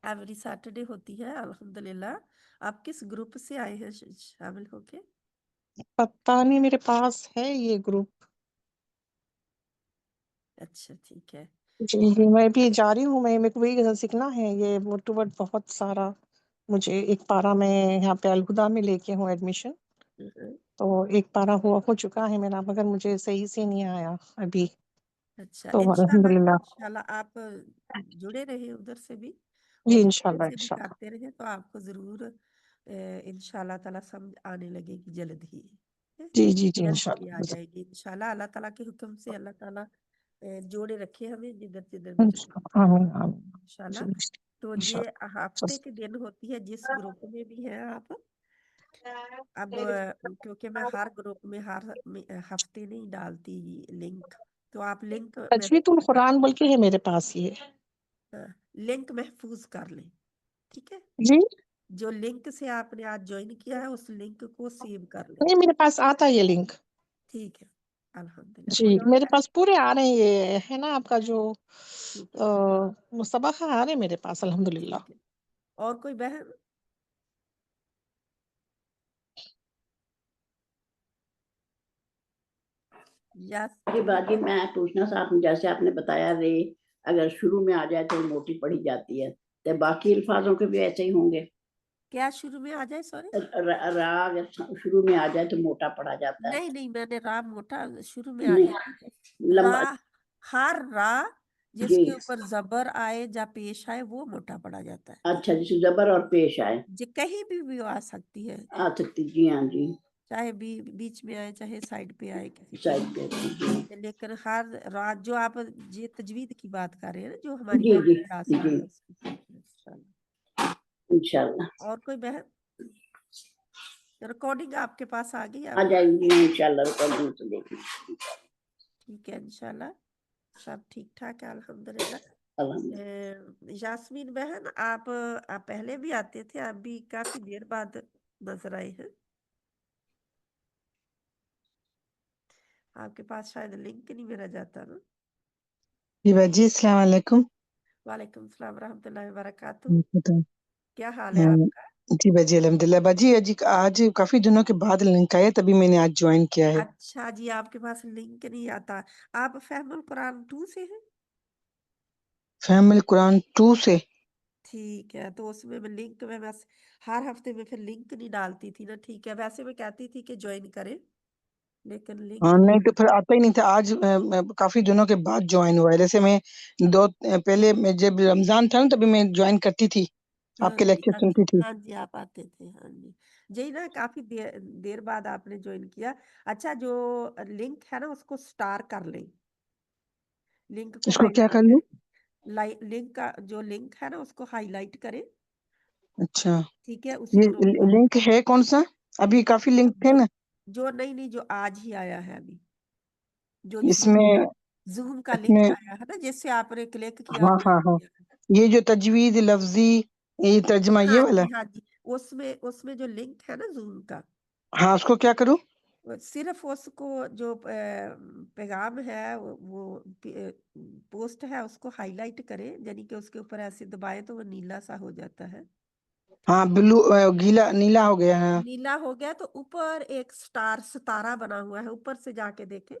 ایوری سیٹرڈے ہوتی ہے الحمدللہ۔ آپ کس گروپ سے آئے ہیں شامل ہو کے؟ پتہ نہیں، میرے پاس ہے یہ گروپ۔ اچھا ٹھیک ہے۔ جی میں بھی جا رہی ہوں، میرے کو وہی سیکھنا ہے، یہ ورڈ ٹو ورڈ بہت سارا۔ مجھے ایک پارا میں یہاں پہ الہدا میں لے کے ہوں ایڈمیشن، تو ایک پارا ہو چکا ہے میرا، مگر مجھے صحیح سے نہیں آیا ابھی، اچھا، تو انشاءاللہ الحمدللہ۔ انشاءاللہ آپ جڑے رہے ادھر سے بھی، جی اور انشاءاللہ سے بھی انشاءاللہ۔ کرتے رہے تو آپ کو ضرور انشاءاللہ تعالیٰ سمجھ آنے لگے گی جلد ہی، جی جی جی جلد ہی آ انشاءاللہ جائے گی انشاءاللہ۔ اللہ تعالیٰ کے حکم سے اللہ تعالیٰ جوڑے رکھے ہمیں جدھر جدھر بھی جانا آمین آمین۔ انشاءاللہ۔ جی تو یہ ہفتے کے دن ہوتی ہے جس گروپ میں بھی ہیں آپ۔ اب کیونکہ میں ہر گروپ میں ہر ہفتے نہیں ڈالتی لنک، تو آپ لنک تجوید القرآن بول کے ہے میرے پاس یہ۔ لنک محفوظ کر لیں، ٹھیک ہے؟ جی جو لنک سے آپ نے آج جوائن کیا ہے اس لنک کو سیو کر لیں، نہیں، میرے پاس آتا ہے یہ لنک۔ ٹھیک ہے الحمدللہ۔ جی کوئی اور میرے ہے؟ پاس پورے آ رہے ہیں، یہ ہے نا آپ کا جو ٹھیک ہے مسابقہ آ رہے ہیں میرے پاس، الحمدللہ۔ ٹھیک ہے۔ اور کوئی بہن؟ یس جی باجی، میں پوچھنا چاہتی ہوں، جیسے آپ نے بتایا رے اگر شروع میں آ جائے تو موٹی پڑھی جاتی ہے، تو باقی الفاظوں کے بھی ایسے ہی ہوں گے؟ کیا شروع میں آ جائے؟ سوری، را اگر شروع میں آ جائے تو موٹا پڑھا جاتا ہے؟ نہیں نہیں، میں نے را موٹا شروع میں آ نہیں، جائے، لمبا۔ را، ہر را جس جی کے اوپر زبر آئے یا پیش آئے وہ موٹا پڑا جاتا ہے، اچھا، جسے زبر اور پیش آئے جو کہیں بھی آ سکتی ہے، آ سکتی، جی ہاں جی، چاہے بیچ میں آئے چاہے سائڈ پہ آئے کسی سائڈ پہ، جی لیکن ہر رات جو آپ یہ تجوید کی بات کر رہے ہیں نا جو ہماری جی بات جی آسان جی۔ ہے اس کی، انشاءاللہ۔ इंशाल्लाह और कोई बहन? रिकॉर्डिंग आपके पास आ गई? आ जाएगी इंशाल्लाह, रिकॉर्डिंग तो देखना। ठीक है, इंशाल्लाह सब ठीक ठाक है, अल्हम्दुलिल्लाह। अल्हम्दुलिल्लाह। यास्मीन बहन, आप पहले भी आते थे, आप भी काफी देर बाद नजर आए हैं। आपके पास शायद लिंक नहीं मेरा जाता ना। जी बाजी, अस्सलाम वालेकुम। वालेकुम सलाम रहमतुल्लाहि व बरकातुहू। क्या हाल है हाँ, आपका? जी बाजी अल्हम्दुलिल्लाह। बाजी आज काफी दिनों के बाद लिंक आया, तभी मैंने आज ज्वाइन किया है। अच्छा जी, आपके पास लिंक नहीं आता। आप फहमुल कुरान 2 से हैं? फहमुल कुरान 2 से? ठीक है, तो उसमें मैं लिंक में बस हर हफ्ते में फिर लिंक नहीं डालती थी ना। ठीक है, वैसे मैं कहती थी कि ज्वाइन करें, लेकिन लिंक हाँ, नहीं नहीं तो फिर आता ही नहीं था। आज काफी दिनों के बाद ज्वाइन हुआ है। जैसे मैं पहले मैं जब रमजान था ना, तभी मैं ज्वाइन करती थी, हाँ आपके जी, लेक्चर हाँ जी, सुनती थी। हाँ जी, आप आते थे, हाँ जी। यही ना, काफी देर बाद आपने ज्वाइन किया। अच्छा, जो लिंक है ना उसको स्टार कर लें, लिंक को इसको क्या हाईलाइट कर लूं? करें। लिंक का जो लिंक है ना उसको हाईलाइट करें। अच्छा, ठीक है, उसी ये ग्रुप का। लिंक है कौन सा? अभी ये काफी लिंक थे जो ना जो नहीं, जो आज ही आया है अभी, जो इसमें। जूम का लिंक इसमें आया है ना, जिससे आपने क्लिक किया और हाँ हाँ ज्वाइन हाँ, किया है। ये जो तजवीज लफ्जी, ये तर्जमा, ये हाँ वाला। जी, हाँ जी, उसमें जो लिंक है ना जूम का, हाँ, उसको क्या करूं? सिर्फ उसको जो पैगाम है वो पोस्ट है उसको हाईलाइट करें, यानी कि उसके ऊपर ऐसे दबाएं तो वो नीला सा हो जाता है। हाँ, ब्लू, गीला नीला हो गया है। नीला हो गया तो ऊपर एक स्टार सितारा बना हुआ है, ऊपर से जाके देखें।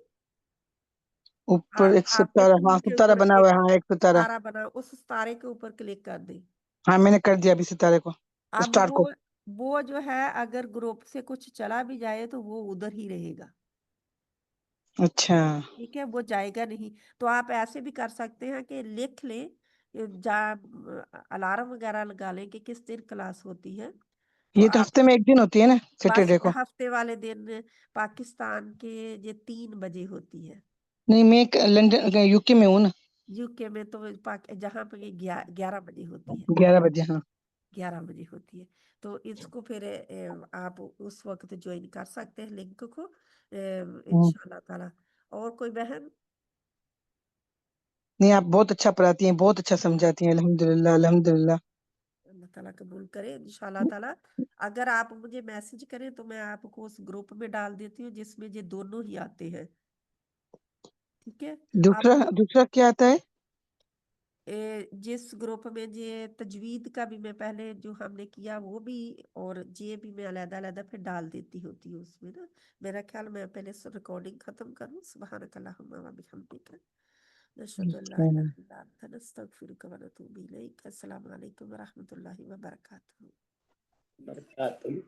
ऊपर एक आपके सितारा, हाँ फोन के सितारा ऊपर बना हुआ एक है, हाँ एक सितारा। सितारा बना, उस सितारे के ऊपर क्लिक कर दें। हाँ, मैंने कर दिया अभी सितारे को, अब स्टार को। वो जो है, अगर ग्रुप से कुछ चला भी जाए तो वो उधर ही रहेगा। अच्छा, ठीक है, वो जाएगा नहीं। तो आप ऐसे भी कर सकते हैं कि लिख लें, जा अलार्म वगैरह लगा लें कि किस दिन क्लास होती है, तो ये तो आप हफ्ते में एक दिन होती है ना, बस सैटरडे को? हफ्ते वाले दिन पाकिस्तान के ये 3 बजे होती है। नहीं, मैं लंदन यूके में हूँ ना। यूके में तो जहाँ पे 11 बजे होती है, 11 बजे, हाँ। 11 बजे होती है। तो इसको फिर आप उस वक्त ज्वाइन कर सकते हैं लिंक को, हम्म। इंशाल्लाह ताला। और कोई बहन? नहीं, आप बहुत अच्छा पढ़ाती हैं, बहुत अच्छा समझाती हैं, अल्हम्दुलिल्लाह अल्हम्दुलिल्लाह। अल्लाह ताला कबूल करे इंशाल्लाह ताला। अगर आप मुझे मैसेज करें तो मैं आपको उस ग्रुप में डाल देती हूँ जिसमें ये दोनों ही आते हैं। ठीक है, आप दूसरा क्या आता है? जिस ग्रुप में ये तजवीद का भी मैं पहले जो हमने किया वो भी, और ये भी मैं अलग अलग फिर डाल देती होती हूँ उसमें ना। मेरा ख्याल मैं पहले रिकॉर्डिंग खत्म करूँ। सुब्हानकल्लाहुम्मा व बिहम्दिका, नशहदु अल्ला इलाहा इल्ला अंता, नस्तगफिरुका व नतूबु इलैक। अस्सलामु अलैकुम व रहमतुल्लाहि व बरकातुहू। बरकातुहू।